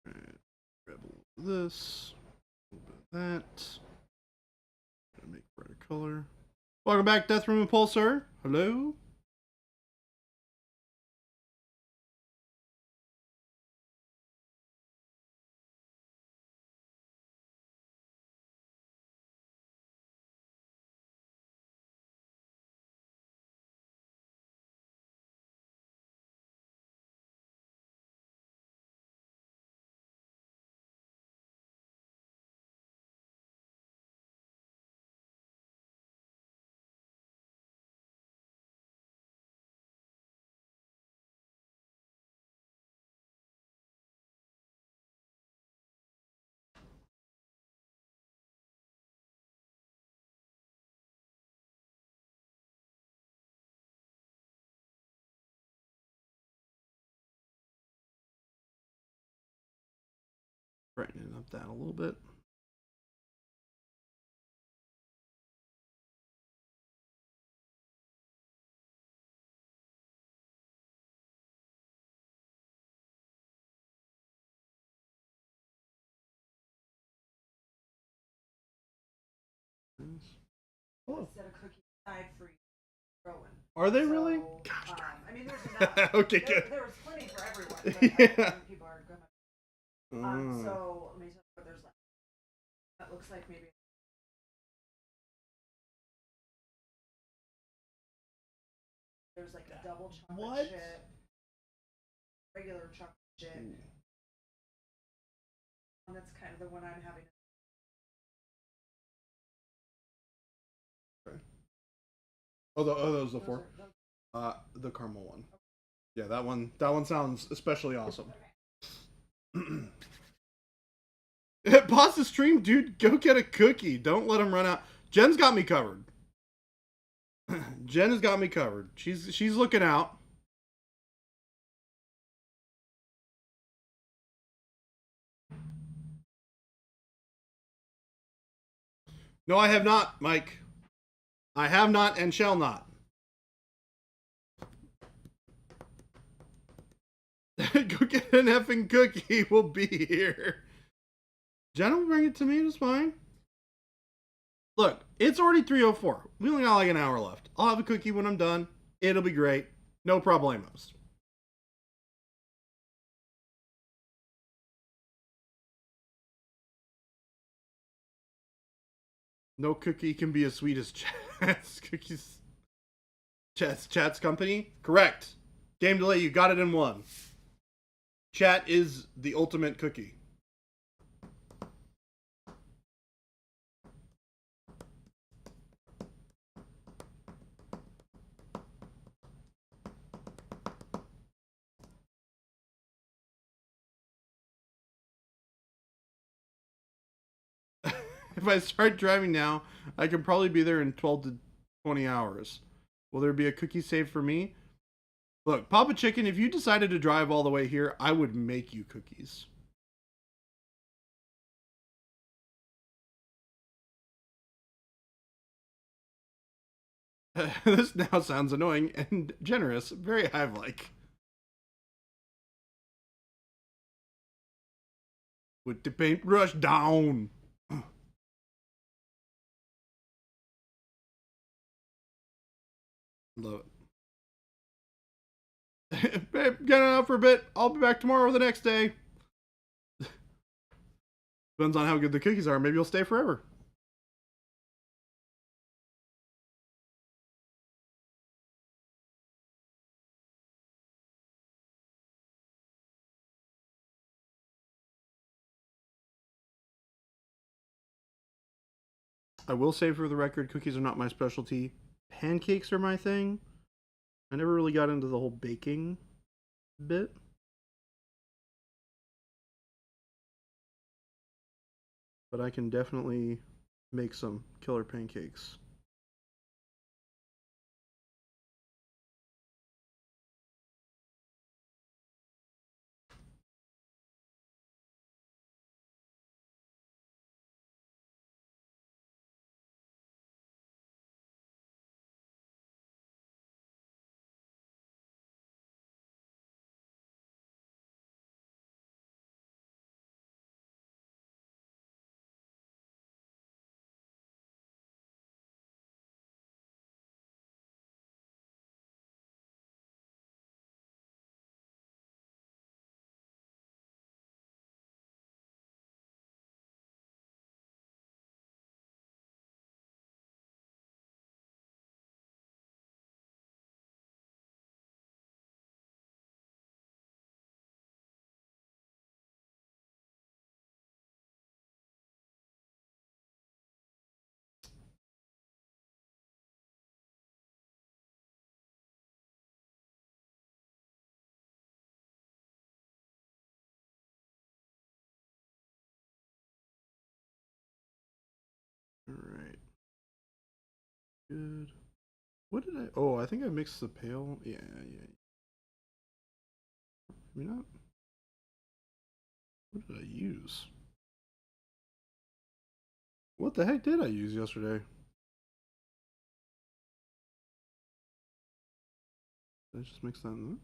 Alright, grab a little of this, a little bit of that. Gonna make brighter color. Welcome back, Death Room Impulsor. Hello. Brightening up that a little bit. Oh. Set a cookie aside for growing. Are they really? Gosh darn. I mean, there's enough. Okay, good. There was plenty for everyone. But Yeah. people are gonna. Mm. So let me tell you what there's left. That looks like maybe. There's like a double chocolate chip, regular chocolate chip. And that's kind of the one I'm having. Okay. Oh, those are the four. The caramel one. Yeah, that one. That one sounds especially awesome. Pause the stream, dude. Go get a cookie. Don't let him run out. Jen's got me covered. Jen has got me covered. She's looking out. No, I have not, Mike. I have not and shall not. Go get an effing cookie. We'll be here. Jen will bring it to me. It's fine. Look, it's already 3:04. We only got like an hour left. I'll have a cookie when I'm done. It'll be great. No problemos. No cookie can be as sweet as Chat's cookies. Chat's company? Correct. Game delay, you got it in one. Chat is the ultimate cookie. If I start driving now, I can probably be there in 12 to 20 hours. Will there be a cookie saved for me? Look, Papa Chicken, if you decided to drive all the way here, I would make you cookies. This now sounds annoying and generous, very hive-like. With the paintbrush down. Love it. Babe, getting out for a bit. I'll be back tomorrow or the next day. Depends on how good the cookies are. Maybe you'll stay forever. I will say for the record, cookies are not my specialty. Pancakes are my thing. I never really got into the whole baking bit. But I can definitely make some killer pancakes. Alright. Good. What did I... Oh, I think I mixed the pale... Yeah. Maybe not. What did I use? What the heck did I use yesterday? Did I just mix that in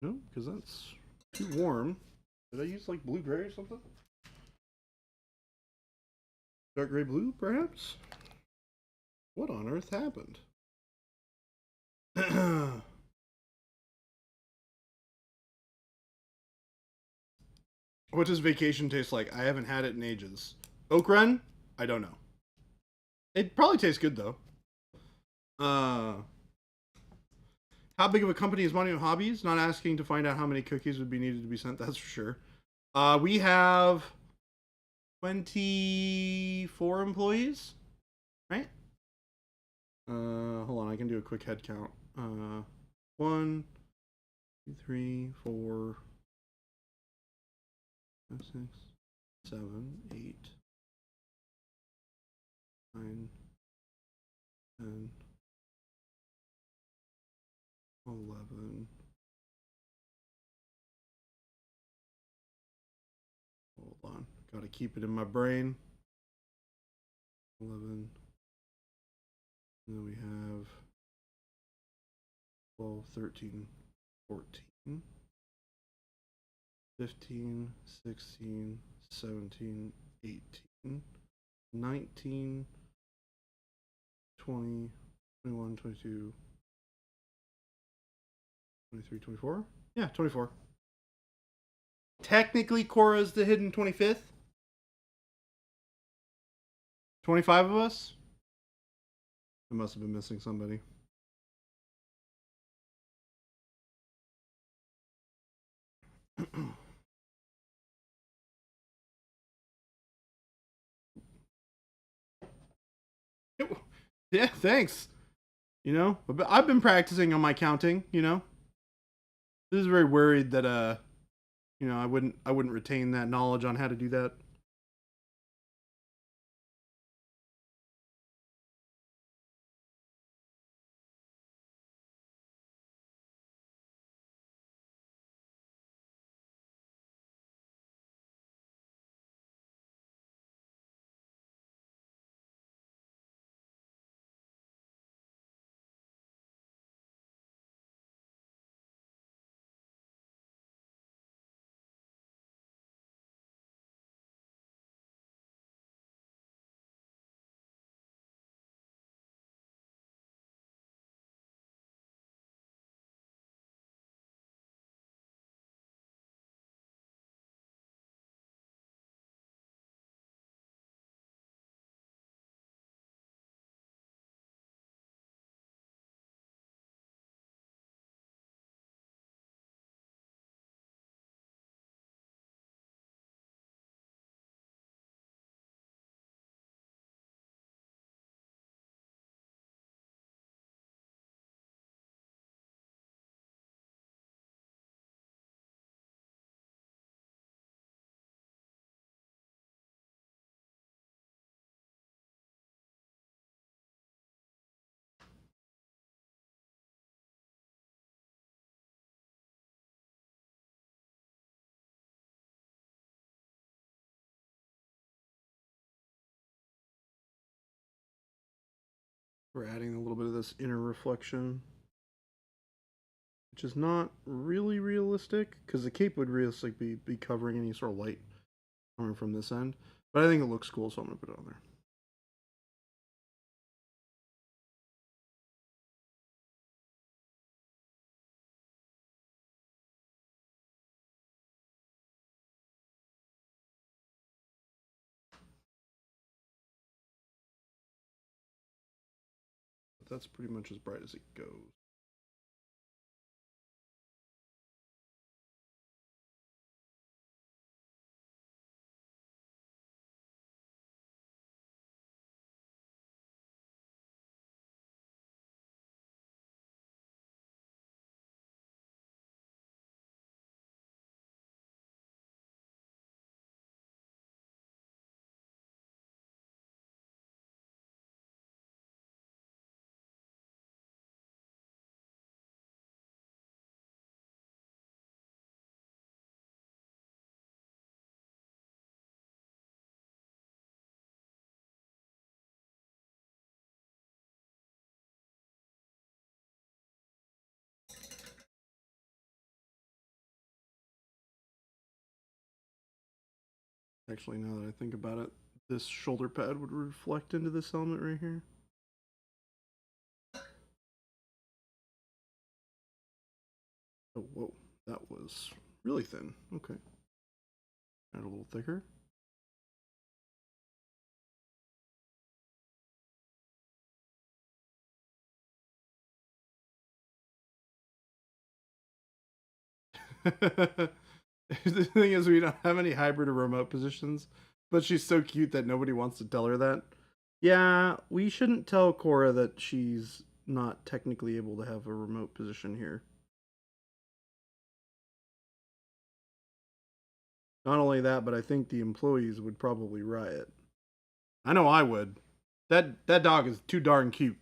there? No, because that's too warm. Did I use like blue gray or something? Dark gray blue, perhaps? What on earth happened? What does vacation taste like? I haven't had it in ages. Okren? I don't know. It probably tastes good though. How big of a company is Money Hobbies? Not asking to find out how many cookies would be needed to be sent, that's for sure. We have 24 employees, right? Hold on, I can do a quick head count. 1, 2, 3, 4, 5, 6, 7, 8, 9, 10, 11. Hold on, gotta keep it in my brain. 11. And then we have 12, 13, 14, 15, 16, 17, 18, 19, 20, 21, 22, 23, 24. Yeah, 24. Technically, Cora's the hidden 25th. 25 of us? I must have been missing somebody. Yeah, thanks. You know, I've been practicing on my counting. You know, this is very worried that you know, I wouldn't retain that knowledge on how to do that. We're adding a little bit of this inner reflection, which is not really realistic because the cape would realistically be covering any sort of light coming from this end. But I think it looks cool, so I'm gonna put it on there. But that's pretty much as bright as it goes. Actually, now that I think about it, this shoulder pad would reflect into this helmet right here. Oh, whoa, that was really thin. Okay, add a little thicker. The thing is, we don't have any hybrid or remote positions, but she's so cute that nobody wants to tell her that. Yeah, we shouldn't tell Cora that she's not technically able to have a remote position here. Not only that, but I think the employees would probably riot. I know I would. That dog is too darn cute.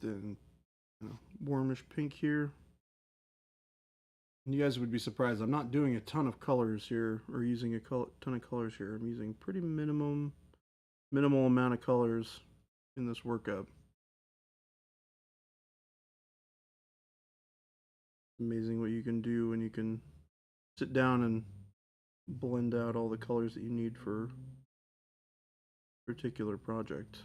Then, warmish pink here. And you guys would be surprised. I'm not doing a ton of colors here, or using a ton of colors here. I'm using pretty minimal amount of colors in this workup. Amazing what you can do when you can sit down and blend out all the colors that you need for a particular project.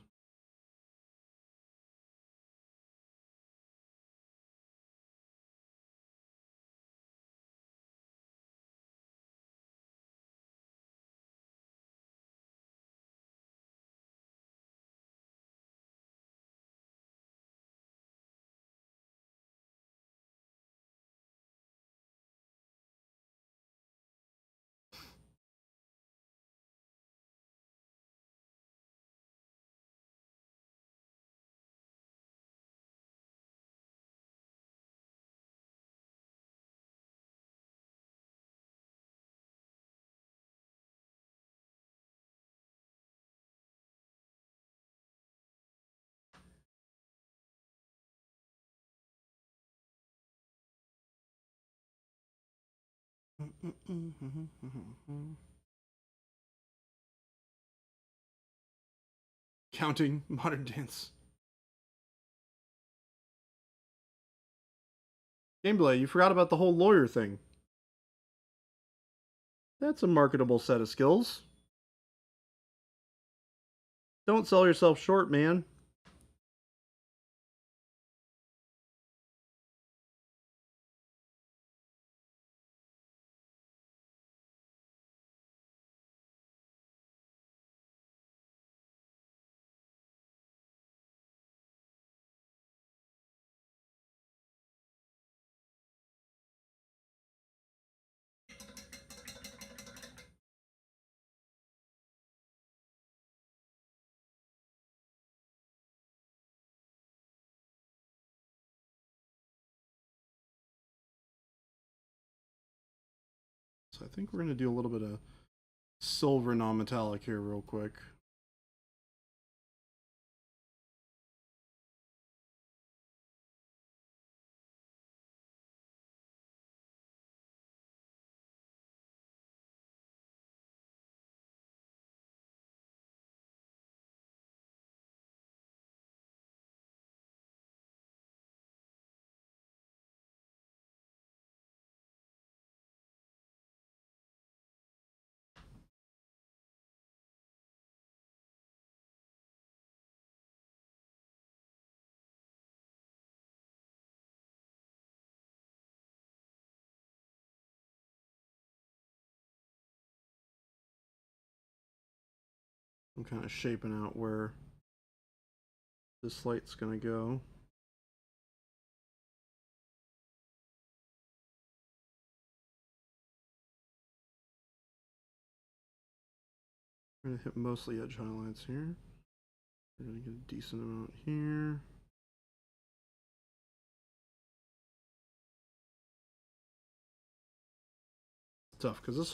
Counting modern dance. Gameplay, you forgot about the whole lawyer thing. That's a marketable set of skills. Don't sell yourself short, man. So I think we're going to do a little bit of silver non-metallic here real quick. I'm kind of shaping out where this light's going to go. We're going to hit mostly edge highlights here. We're going to get a decent amount here. It's tough because this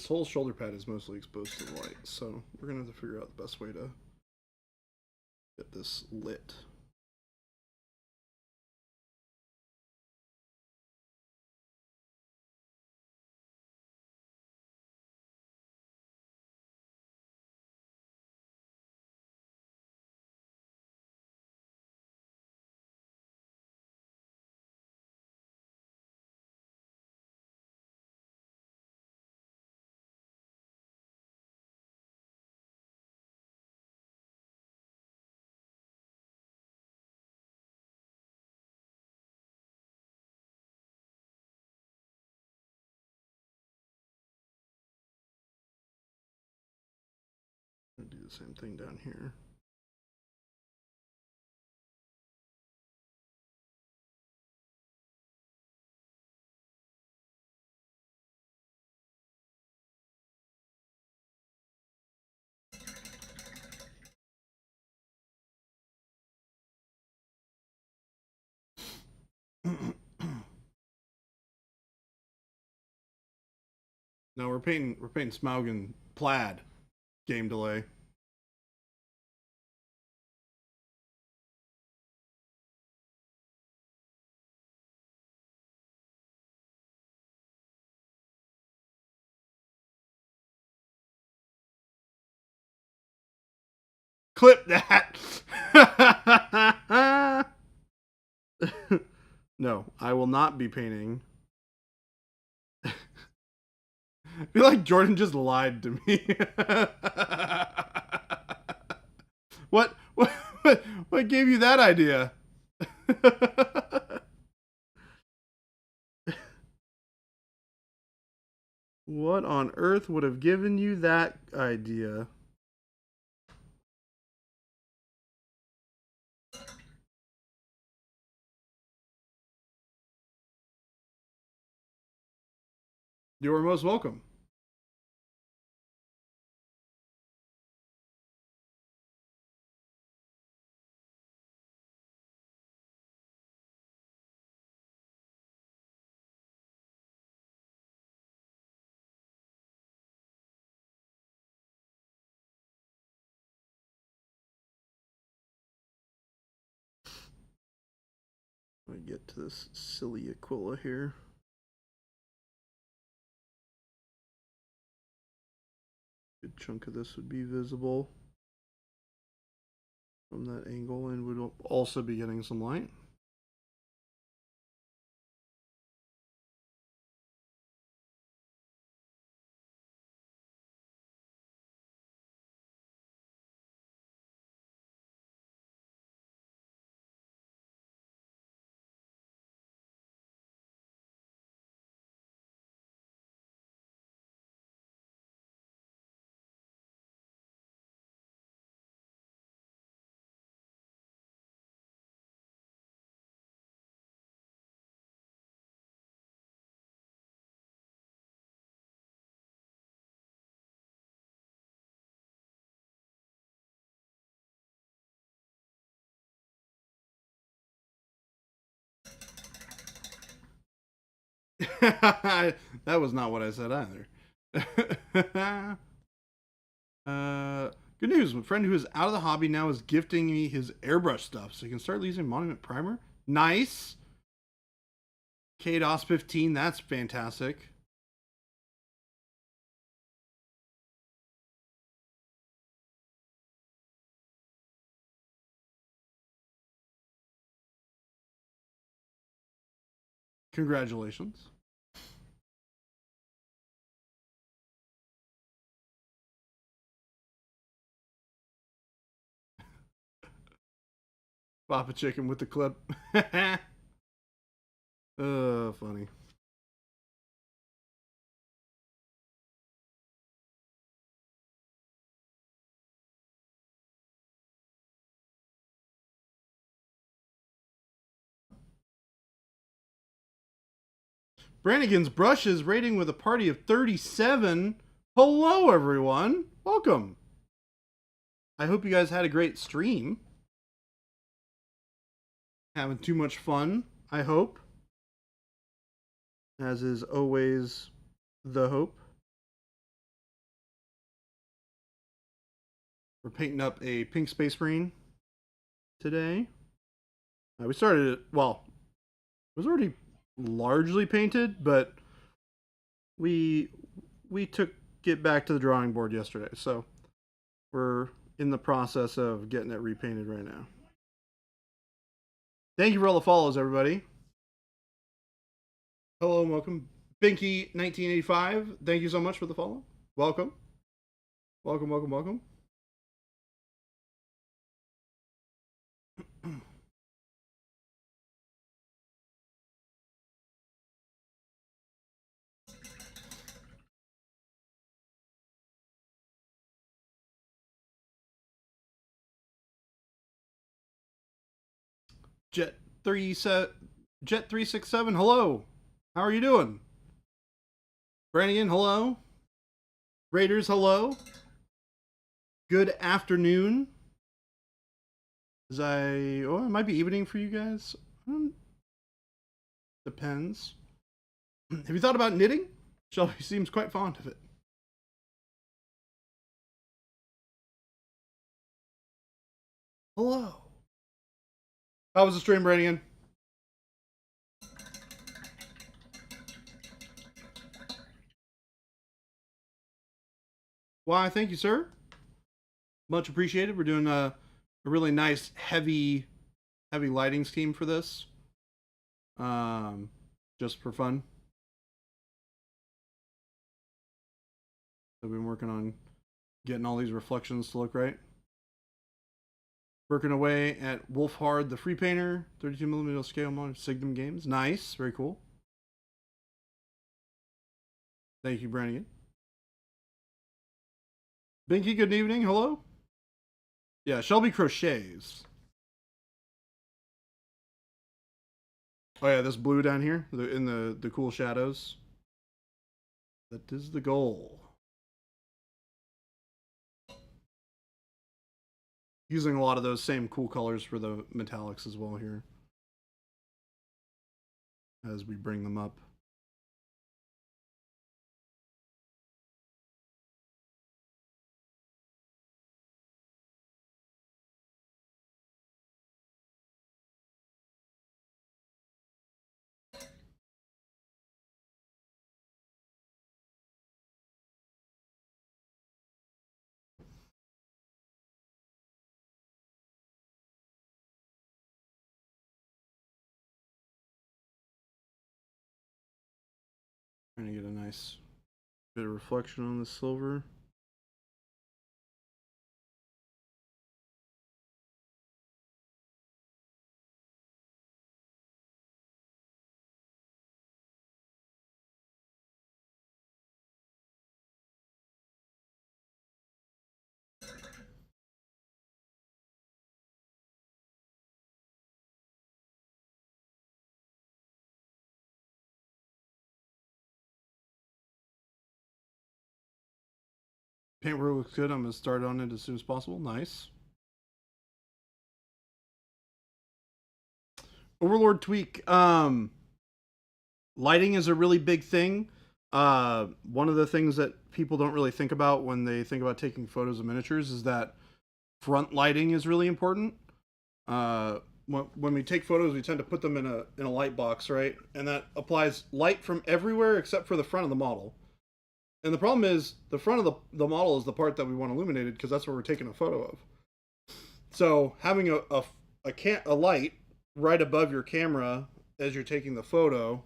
whole shoulder pad is mostly exposed to the light, so we're going to have to figure out the best way to get this lit. I'll do the same thing down here. No, we're painting Smaug in plaid. Game delay. Clip that. No, I will not be painting. I feel like Jordan just lied to me. What gave you that idea? What on earth would have given you that idea? You are most welcome. Let me get to this silly Aquila here. Good chunk of this would be visible from that angle and would also be getting some light. That was not what I said either. Good news. My friend who is out of the hobby now is gifting me his airbrush stuff, so he can start using Monument Primer. Nice. KDOS 15, that's fantastic. Congratulations. Papa Chicken with the clip. Funny. Brannigan's brushes rating with a party of 37. Hello, everyone. Welcome. I hope you guys had a great stream. Having too much fun, I hope. As is always the hope. We're painting up a pink Space Marine today. We started it, well, it was already largely painted, but we took it back to the drawing board yesterday, so we're in the process of getting it repainted right now. Thank you for all the follows, everybody. Hello and welcome. Binky1985, thank you so much for the follow. Welcome. Welcome, welcome, welcome. Jet 367, hello. How are you doing? Brannigan, hello. Raiders, hello. Good afternoon. It might be evening for you guys. Depends. Have you thought about knitting? Shelby seems quite fond of it. Hello. How was the stream, Brannigan? Why, thank you, sir. Much appreciated. We're doing a really nice, heavy lighting scheme for this. Just for fun. I've been working on getting all these reflections to look right. Working away at Wolfhard the Free Painter, 32mm scale monitor, Signum Games. Nice, very cool. Thank you, Brannigan. Binky, good evening. Hello. Yeah, Shelby crochets. Oh yeah, this blue down here in the cool shadows. That is the goal. Using a lot of those same cool colors for the metallics as well here as we bring them up. Trying to get a nice bit of reflection on the silver. Paintwork looks good. I'm going to start on it as soon as possible. Nice. Overlord tweak. Lighting is a really big thing. One of the things that people don't really think about when they think about taking photos of miniatures is that front lighting is really important. When we take photos, we tend to put them in a light box, right? And that applies light from everywhere except for the front of the model. And the problem is the front of the model is the part that we want illuminated because that's where we're taking a photo of. So having a light right above your camera as you're taking the photo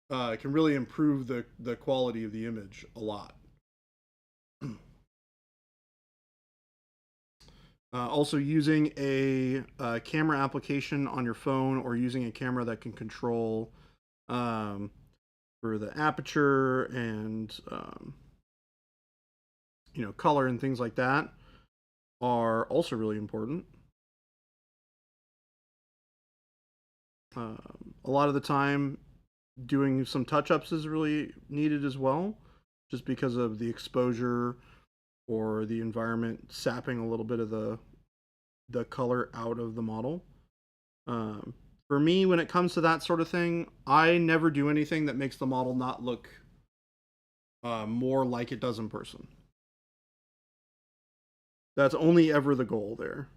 can really improve the quality of the image a lot. Also using a camera application on your phone or using a camera that can control for the aperture and color and things like that are also really important. A lot of the time doing some touch-ups is really needed as well, just because of the exposure or the environment sapping a little bit of the color out of the model. For me, when it comes to that sort of thing, I never do anything that makes the model not look more like it does in person. That's only ever the goal there.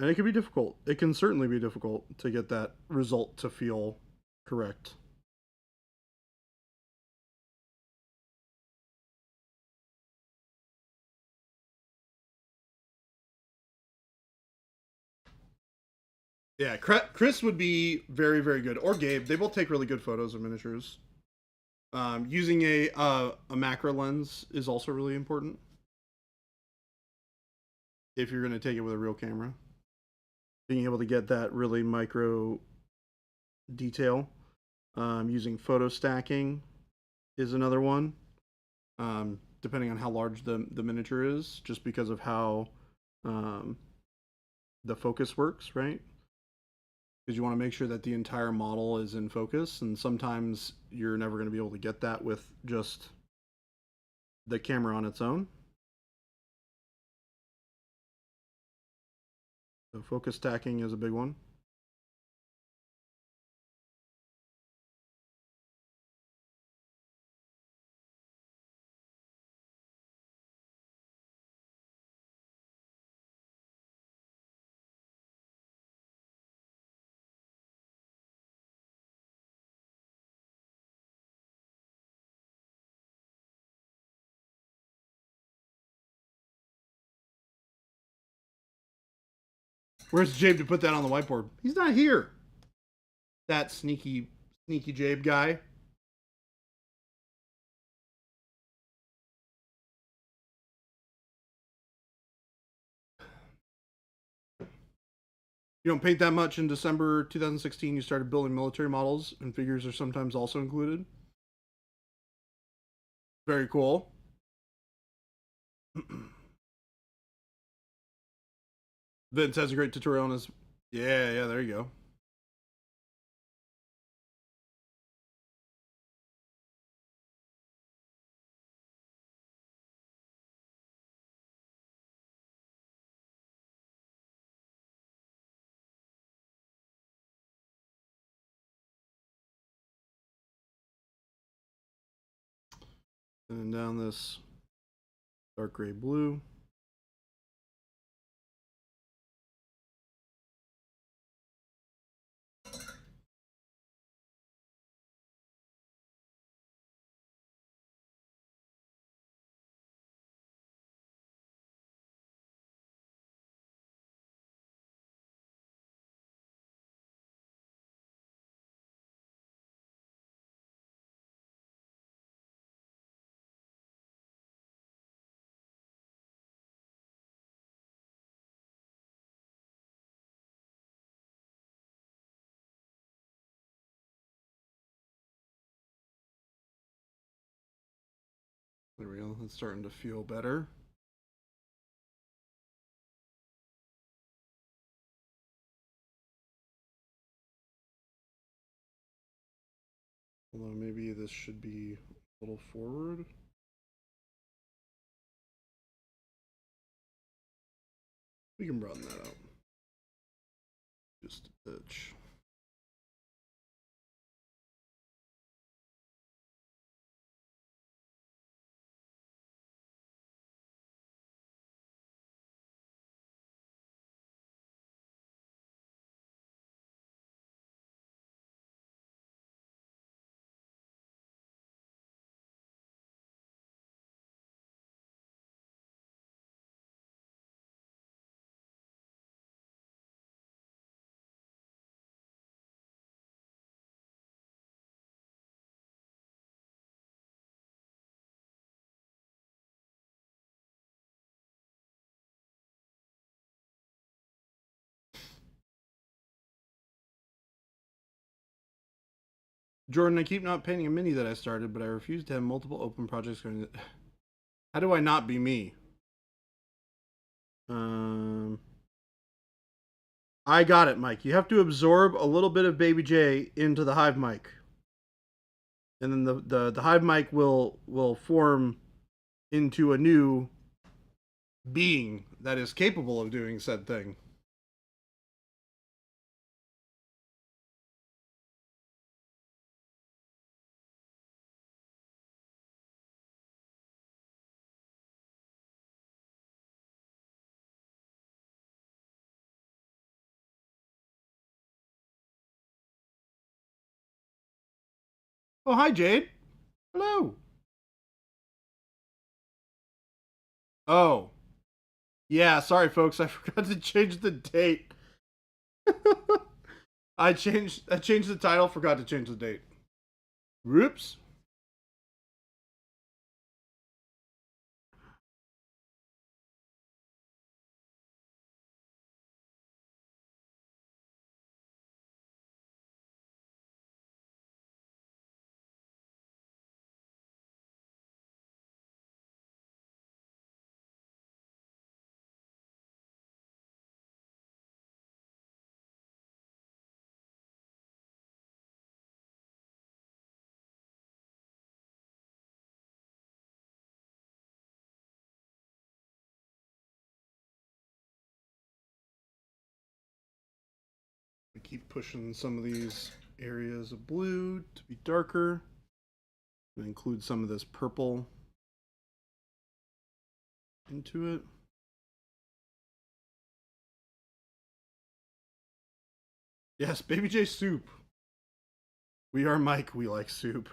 And it can be difficult. It can certainly be difficult to get that result to feel correct. Yeah, Chris would be very, very good. Or Gabe. They both take really good photos of miniatures. Using a macro lens is also really important if you're going to take it with a real camera. Being able to get that really micro detail. Using photo stacking is another one. depending on how large the miniature is, just because of how um, the focus works, right? Because you want to make sure that the entire model is in focus, and sometimes you're never going to be able to get that with just the camera on its own. So focus stacking is a big one. Where's Jabe to put that on the whiteboard? He's not here. That sneaky Jabe guy. You don't paint that much in December 2016. You started building military models, and figures are sometimes also included. Very cool. Vince has a great tutorial on his. Yeah, there you go. And then down this dark gray blue. There we go. It's starting to feel better. Although maybe this should be a little forward. We can broaden that out. Just a touch. Jordan, I keep not painting a mini that I started, but I refuse to have multiple open projects going. How do I not be me? I got it, Mike. You have to absorb a little bit of Baby J into the hive mic, and then the hive mic will form into a new being that is capable of doing said thing. Oh, hi, Jade. Hello. Oh, yeah. Sorry, folks. I forgot to change the date. I changed the title. Forgot to change the date. Whoops. keep pushing some of these areas of blue to be darker. And include some of this purple into it. Yes, Baby J soup. We are Mike, we like soup.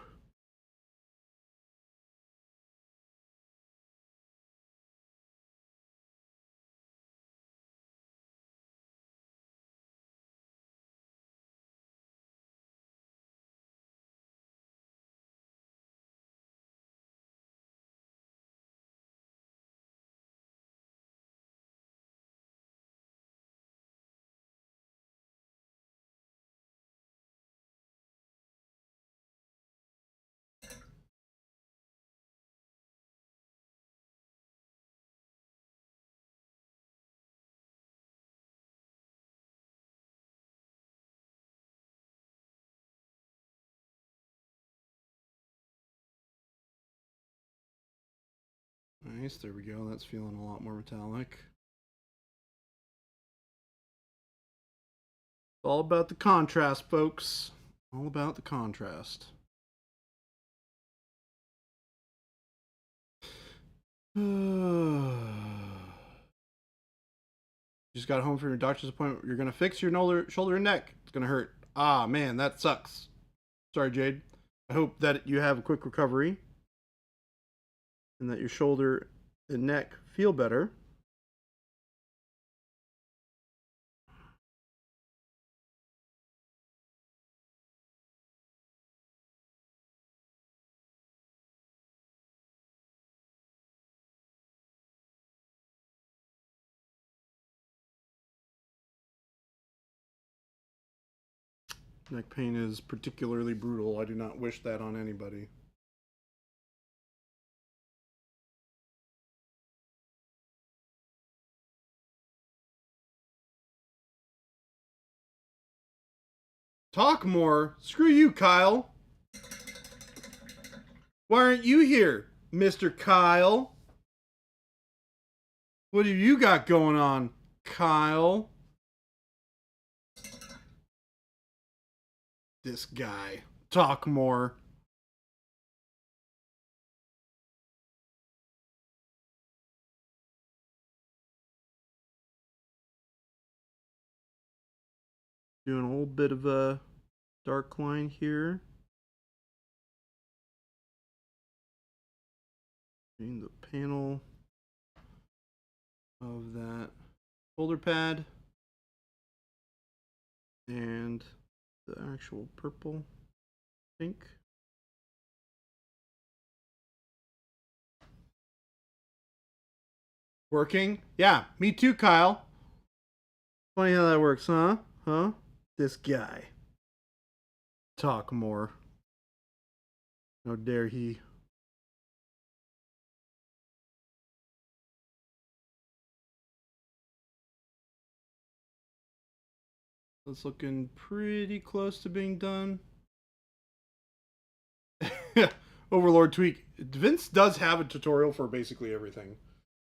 Nice, there we go. That's feeling a lot more metallic. It's all about the contrast, folks. All about the contrast. Just got home from your doctor's appointment. You're gonna fix your shoulder and neck. It's gonna hurt. Ah, man, that sucks. Sorry, Jade. I hope that you have a quick recovery and that your shoulder and neck feel better. Neck pain is particularly brutal. I do not wish that on anybody. Talk more? Screw you, Kyle. Why aren't you here, Mr. Kyle? What have you got going on, Kyle? This guy. Talk more. Doing a little bit of a dark line here. Doing the panel of that shoulder pad and the actual purple pink. Working? Yeah, me too, Kyle. Funny how that works, huh? Huh? This guy. Talk more. How dare he? That's looking pretty close to being done. Overlord Tweak. Vince does have a tutorial for basically everything.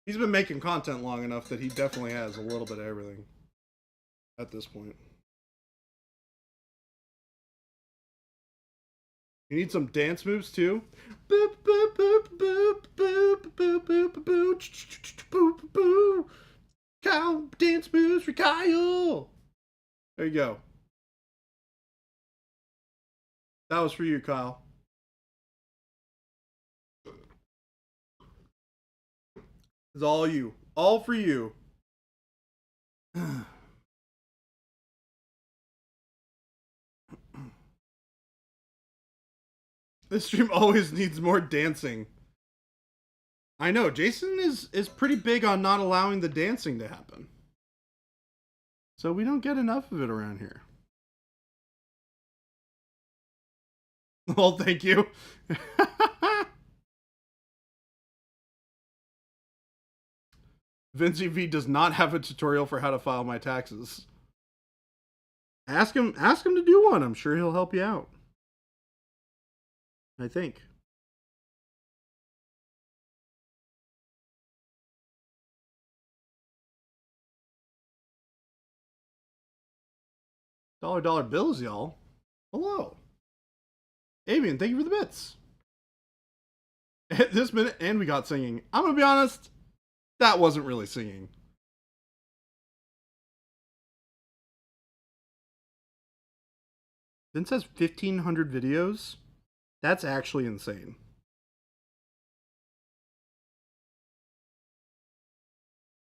He's been making content long enough that he definitely has a little bit of everything at this point. You need some dance moves too? Boop, boop, boop, boop, boop, boop, boop, boop, boop, boop. Kyle, dance moves for Kyle. There you go. That was for you, Kyle. It's all you. All for you. This stream always needs more dancing. I know, Jason is pretty big on not allowing the dancing to happen. So we don't get enough of it around here. Well, thank you. Vince V does not have a tutorial for how to file my taxes. Ask him to do one. I'm sure he'll help you out. I think. Dollar bills, y'all. Hello. Avian, thank you for the bits. At this minute, and we got singing. I'm gonna be honest, that wasn't really singing. Vince has 1,500 videos. That's actually insane.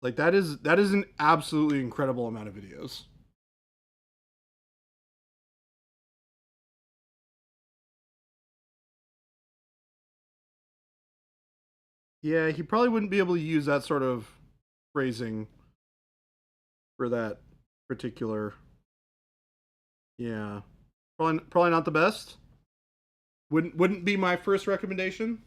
Like that is an absolutely incredible amount of videos. Yeah, he probably wouldn't be able to use that sort of phrasing for that particular. Yeah, probably not the best. Wouldn't be my first recommendation.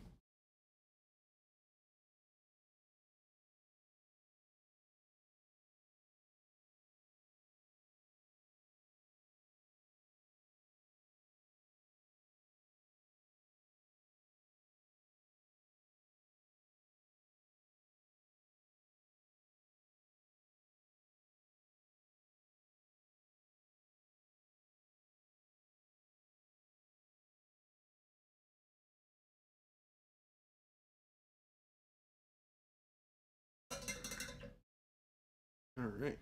All right.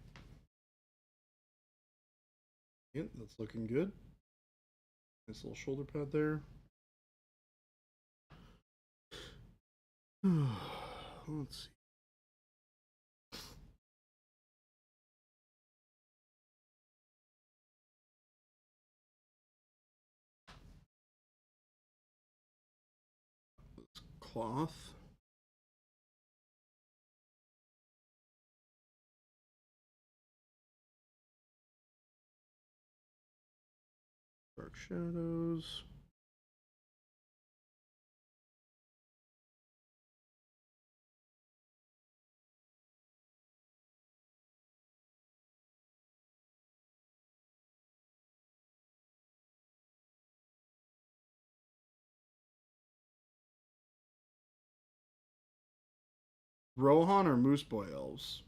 Yep, that's looking good. Nice little shoulder pad there. Let's see. Cloth. Dark shadows. Rohan or Moose Boy elves?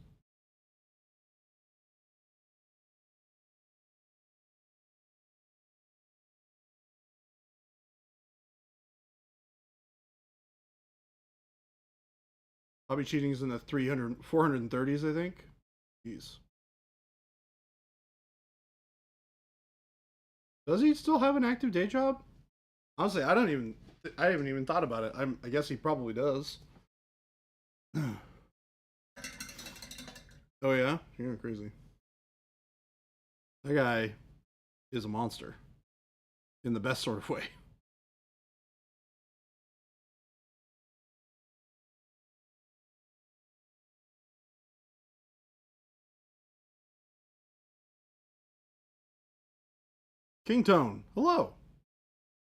Hobby cheating is in the 300, 430s, I think. Jeez. Does he still have an active day job? Honestly, I haven't even thought about it. I guess he probably does. Oh yeah, you're going crazy. That guy is a monster in the best sort of way. King Tone, hello.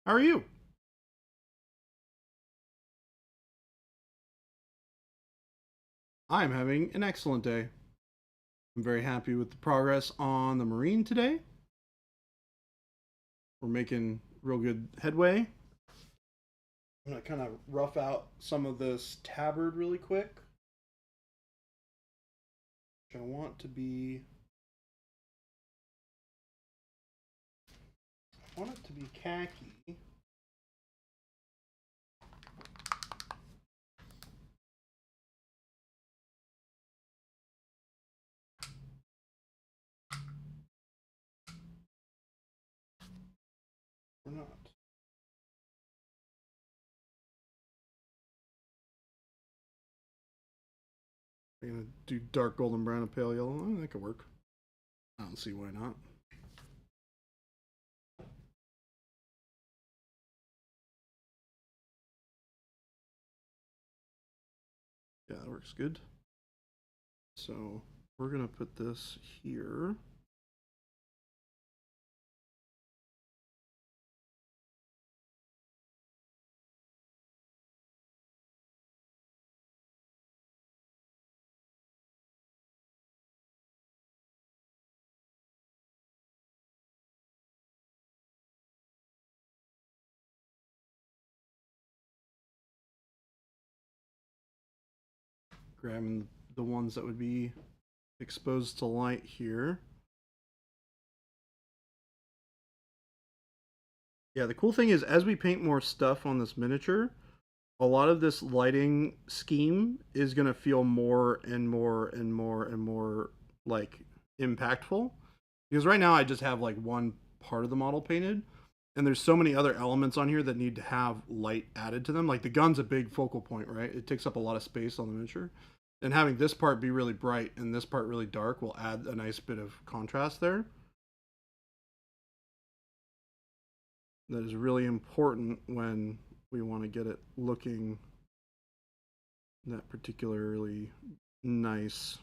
How are you? I'm having an excellent day. I'm very happy with the progress on the Marine today. We're making real good headway. I'm going to kind of rough out some of this tabard really quick. Which I want to be. I want it to be khaki. Or not. I'm gonna do dark golden brown and pale yellow. Oh, that could work. I don't see why not. Yeah, that works good. So we're gonna put this here. Grabbing the ones that would be exposed to light here. Yeah, the cool thing is as we paint more stuff on this miniature, a lot of this lighting scheme is going to feel more and more and more and more like impactful. Because right now I just have like one part of the model painted, and there's so many other elements on here that need to have light added to them. Like the gun's a big focal point, right? It takes up a lot of space on the miniature. And having this part be really bright and this part really dark will add a nice bit of contrast there. That is really important when we want to get it looking that particularly nice.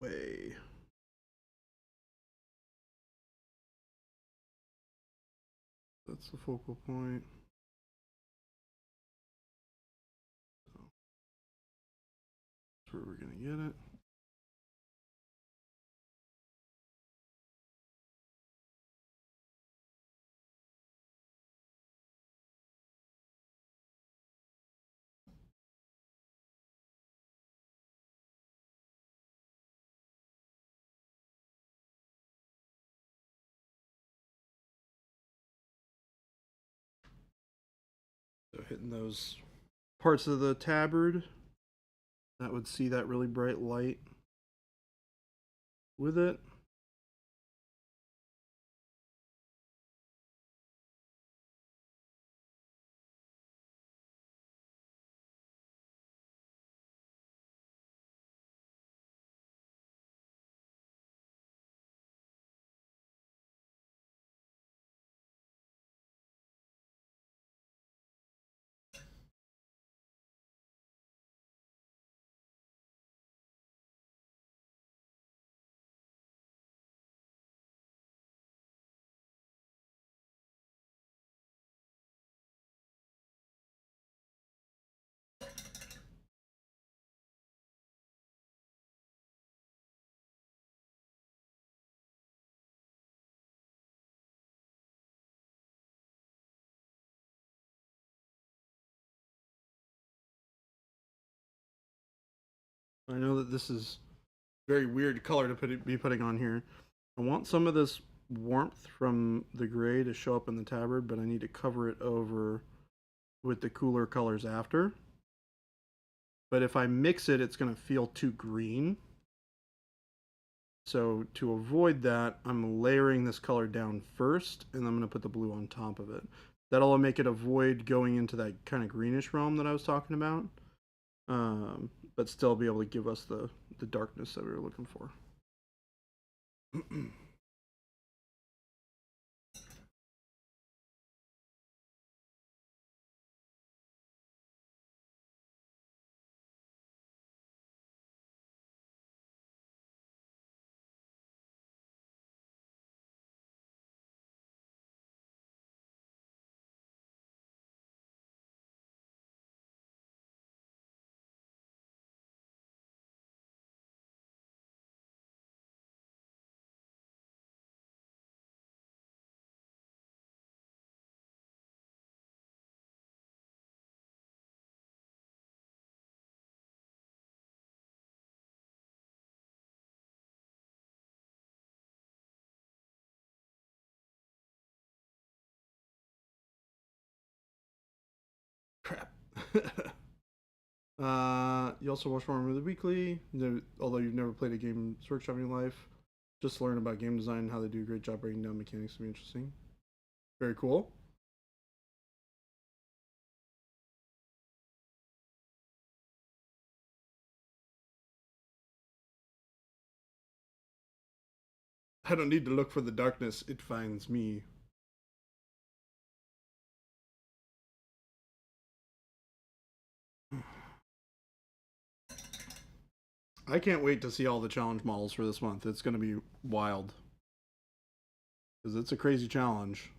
Way. That's the focal point. That's where we're going to get it. So hitting those parts of the tabard that would see that really bright light with it. I know that this is very weird color to be putting on here. I want some of this warmth from the gray to show up in the tabard, but I need to cover it over with the cooler colors after. But if I mix it, it's going to feel too green. So to avoid that, I'm layering this color down first, and I'm going to put the blue on top of it. That'll make it avoid going into that kind of greenish realm that I was talking about, but still be able to give us the darkness that we were looking for. Crap. You also watch Farm Movie Weekly. Although you've never played a Games Workshop in your life, just learn about game design and how they do a great job breaking down mechanics. To be interesting. Very cool. I don't need to look for the darkness; it finds me. I can't wait to see all the challenge models for this month. It's going to be wild because it's a crazy challenge.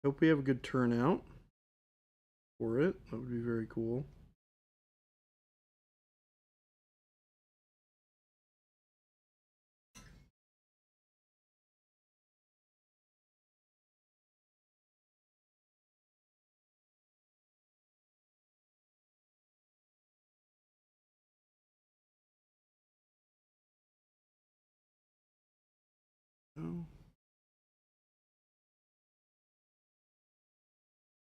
Hope we have a good turnout for it. That would be very cool.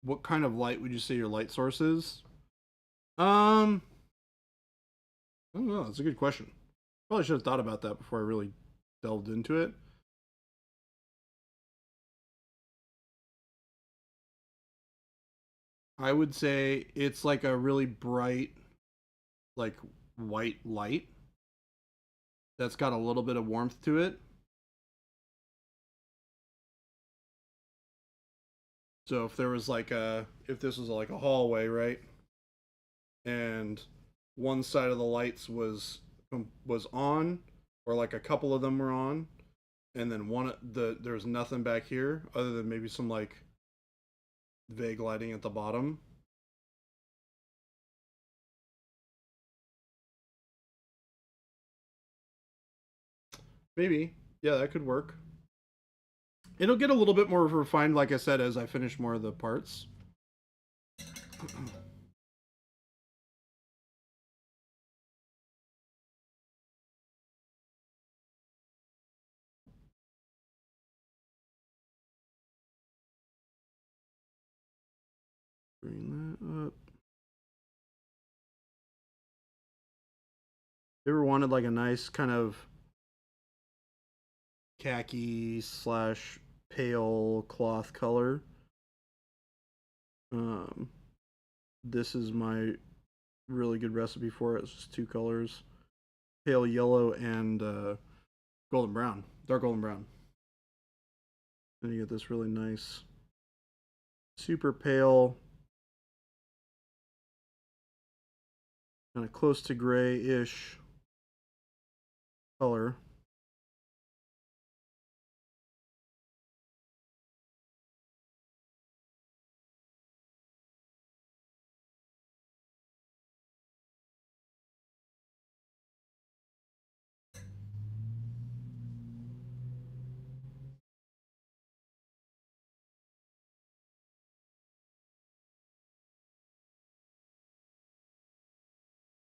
what kind of light would you say your light source is? Um, I don't know. That's a good question. Probably should have thought about that before I really delved into it. I would say it's like a really bright, like white light that's got a little bit of warmth to it. So if there was like if this was like a hallway, right, and one side of the lights was on, or like a couple of them were on, and then there's nothing back here other than maybe some like vague lighting at the bottom. Maybe, yeah, that could work. It'll get a little bit more refined, like I said, as I finish more of the parts. Bring that up. You ever wanted like a nice kind of khaki slash pale cloth color? Um, this is my really good recipe for it. It's just two colors: pale yellow and golden brown, dark golden brown. And you get this really nice, super pale, kind of close to gray-ish color.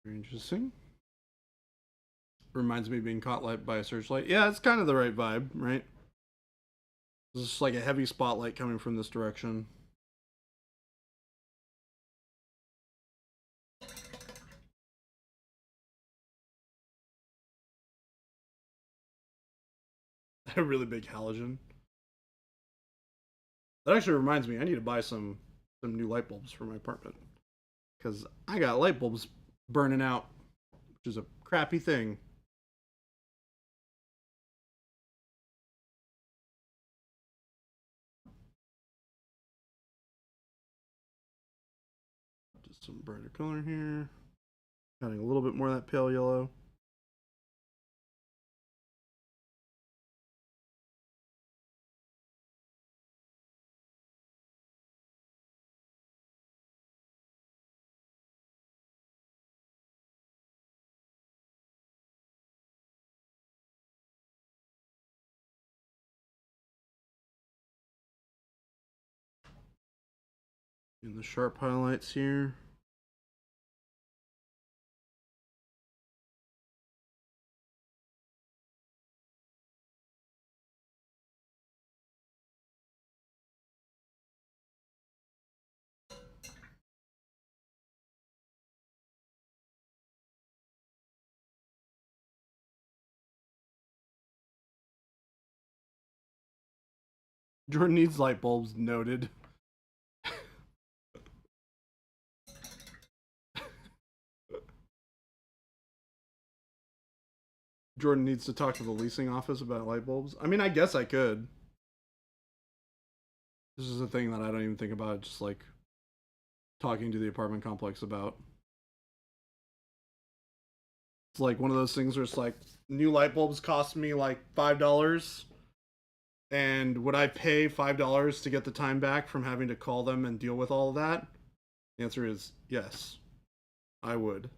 Very interesting. Reminds me of being caught light by a searchlight. Yeah, it's kind of the right vibe, right? It's just like a heavy spotlight coming from this direction. A really big halogen. That actually reminds me, I need to buy some new light bulbs for my apartment because I got light bulbs burning out, which is a crappy thing. Just some brighter color here. Adding a little bit more of that pale yellow. And the sharp highlights here. Jordan needs light bulbs, noted. Jordan needs to talk to the leasing office about light bulbs. I mean, I guess I could. This is a thing that I don't even think about, just like talking to the apartment complex about. It's like one of those things where it's like new light bulbs cost me like $5, and would I pay $5 to get the time back from having to call them and deal with all of that? The answer is yes, I would.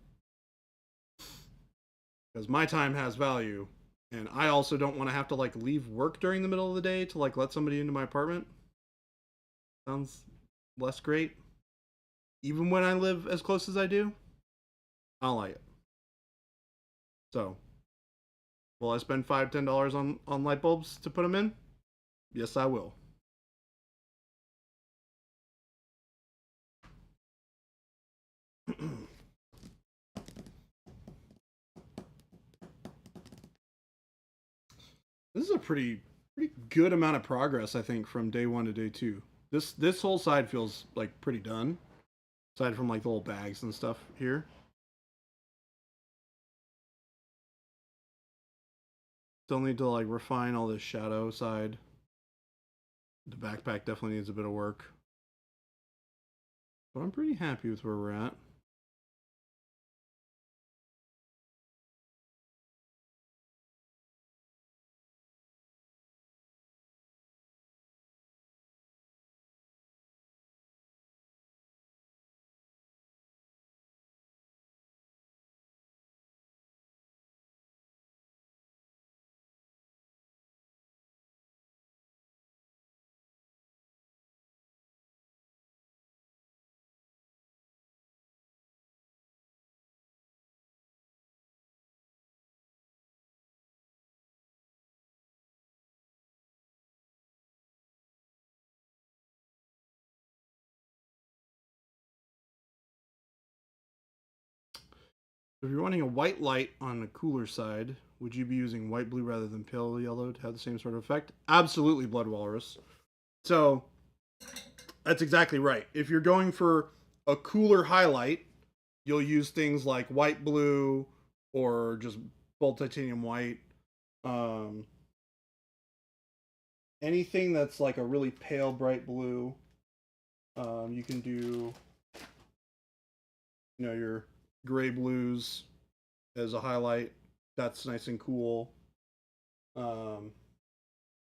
Because my time has value, and I also don't want to have to like leave work during the middle of the day to like let somebody into my apartment. Sounds less great. Even when I live as close as I do, I don't like it. So, will I spend $5-10 on light bulbs to put them in? Yes, I will. This is a pretty good amount of progress, I think, from day 1 to day 2. This whole side feels like pretty done, aside from like the little bags and stuff here. Still need to like refine all this shadow side. The backpack definitely needs a bit of work, but I'm pretty happy with where we're at. If you're wanting a white light on the cooler side, would you be using white blue rather than pale yellow to have the same sort of effect? Absolutely, Blood Walrus. So that's exactly right. If you're going for a cooler highlight, you'll use things like white blue or just bold titanium white. Um, Anything that's like a really pale bright blue. You can do, your gray blues as a highlight. That's nice and cool. Um,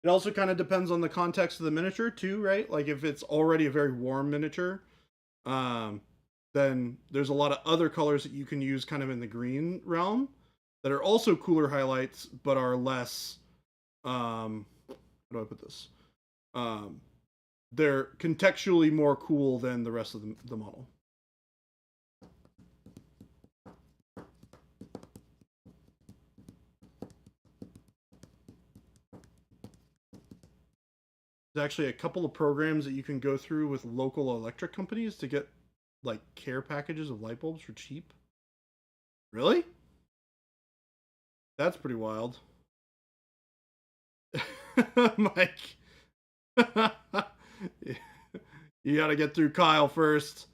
it also kind of depends on the context of the miniature too, right? Like if it's already a very warm miniature, um, then there's a lot of other colors that you can use kind of in the green realm that are also cooler highlights, but are less. How do I put this? Um, they're contextually more cool than the rest of the model. There's actually a couple of programs that you can go through with local electric companies to get like care packages of light bulbs for cheap. Really? That's pretty wild. Mike. You got to get through Kyle first.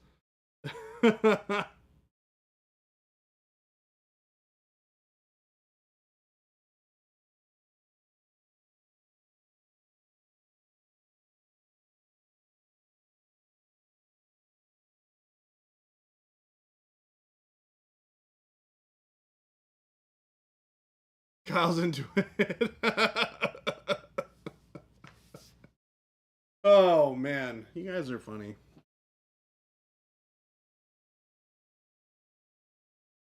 Kyle's into it. Oh man, you guys are funny.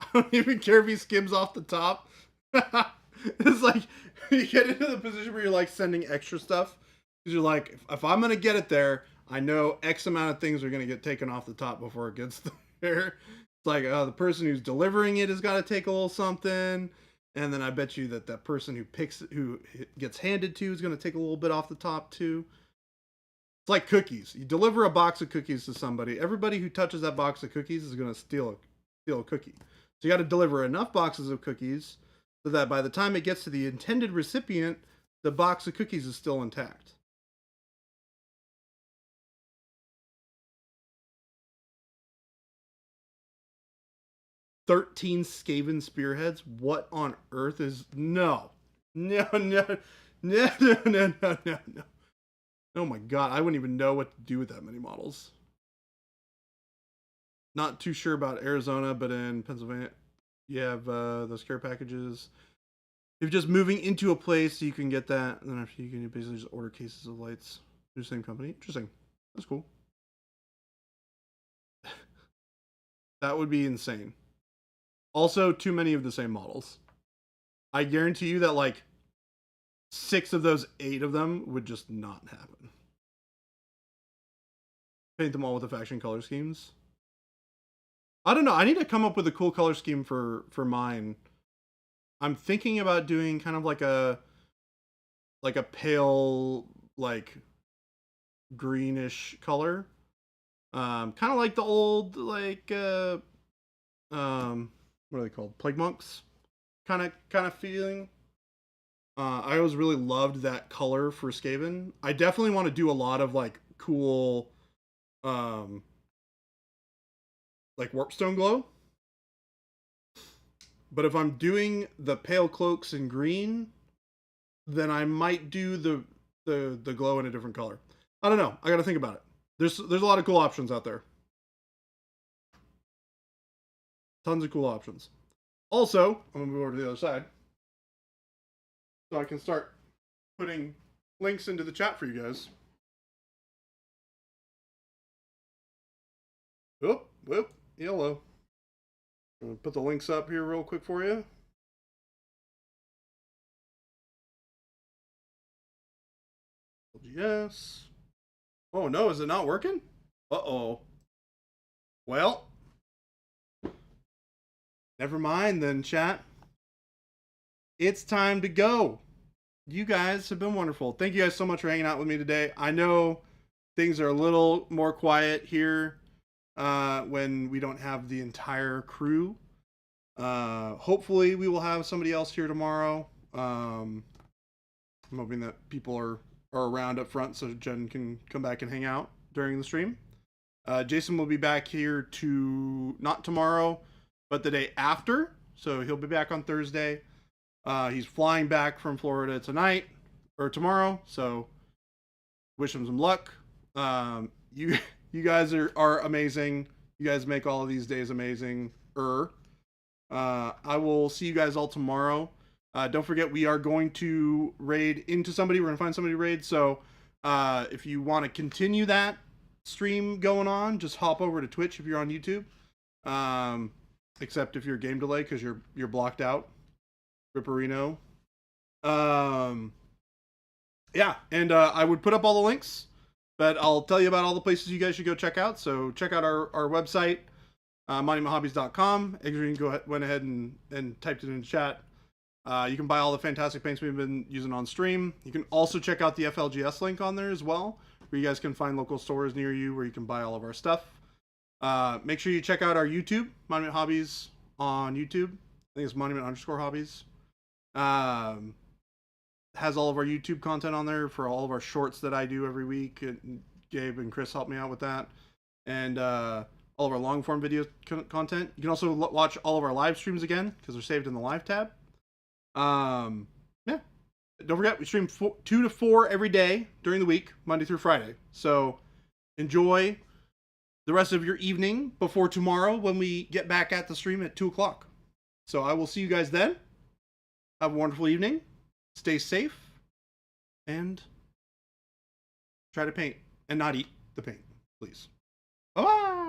I don't even care if he skims off the top. It's like you get into the position where you're like sending extra stuff because you're like, if I'm gonna get it there, I know X amount of things are gonna get taken off the top before it gets there. It's like the person who's delivering it has got to take a little something, and then I bet you that that person who gets handed to is gonna take a little bit off the top too. It's like cookies. You deliver a box of cookies to somebody. Everybody who touches that box of cookies is gonna steal a cookie. So you got to deliver enough boxes of cookies so that by the time it gets to the intended recipient, the box of cookies is still intact. $13 Skaven spearheads? What on earth is no. No, no, no, no, no, no, no, no. Oh my god, I wouldn't even know what to do with that many models. Not too sure about Arizona, but in Pennsylvania, you have those care packages. If you're just moving into a place, you can get that. And then after you can basically just order cases of lights through the same company. Interesting. That's cool. That would be insane. Also, too many of the same models. I guarantee you that like 6 of those 8 of them would just not happen. Paint them all with the faction color schemes. I don't know. I need to come up with a cool color scheme for mine. I'm thinking about doing kind of like a pale like greenish color. Kind of like the old like what are they called? Plague monks, kind of feeling. I always really loved that color for Skaven. I definitely want to do a lot of like cool, um, like warpstone glow. But if I'm doing the pale cloaks in green, then I might do the glow in a different color. I don't know. I got to think about it. There's a lot of cool options out there. Tons of cool options. Also, I'm gonna move over to the other side so I can start putting links into the chat for you guys. Whoop, whoop, yellow. I'm gonna put the links up here real quick for you. Yes. Oh no, is it not working? Uh-oh. Well, never mind then, chat. It's time to go. You guys have been wonderful. Thank you guys so much for hanging out with me today. I know things are a little more quiet here when we don't have the entire crew. Hopefully we will have somebody else here tomorrow. I'm hoping that people are around up front so Jen can come back and hang out during the stream. Jason will be back here not tomorrow, but the day after. So he'll be back on Thursday. He's flying back from Florida tonight or tomorrow. So wish him some luck. You guys are amazing. You guys make all of these days amazing. I will see you guys all tomorrow. Don't forget, we are going to raid into somebody. We're going to find somebody to raid. So if you want to continue that stream going on, just hop over to Twitch if you're on YouTube. Except if you're game delay because you're blocked out. Ripperino. Yeah, and I would put up all the links, but I'll tell you about all the places you guys should go check out. So check out our website, monumenthobbies.com. Adrian went ahead and typed it in the chat. You can buy all the fantastic paints we've been using on stream. You can also check out the FLGS link on there as well, where you guys can find local stores near you where you can buy all of our stuff. Make sure you check out our YouTube, Monument Hobbies on YouTube. I think it's Monument_Hobbies. Has all of our YouTube content on there for all of our shorts that I do every week. And Gabe and Chris help me out with that. And all of our long form video content. You can also watch all of our live streams again because they're saved in the live tab. Yeah. Don't forget, we stream 2 to 4 every day during the week, Monday through Friday. So enjoy the rest of your evening before tomorrow when we get back at the stream at 2 o'clock. So I will see you guys then. Have a wonderful evening. Stay safe. And try to paint and not eat the paint, please. Bye-bye.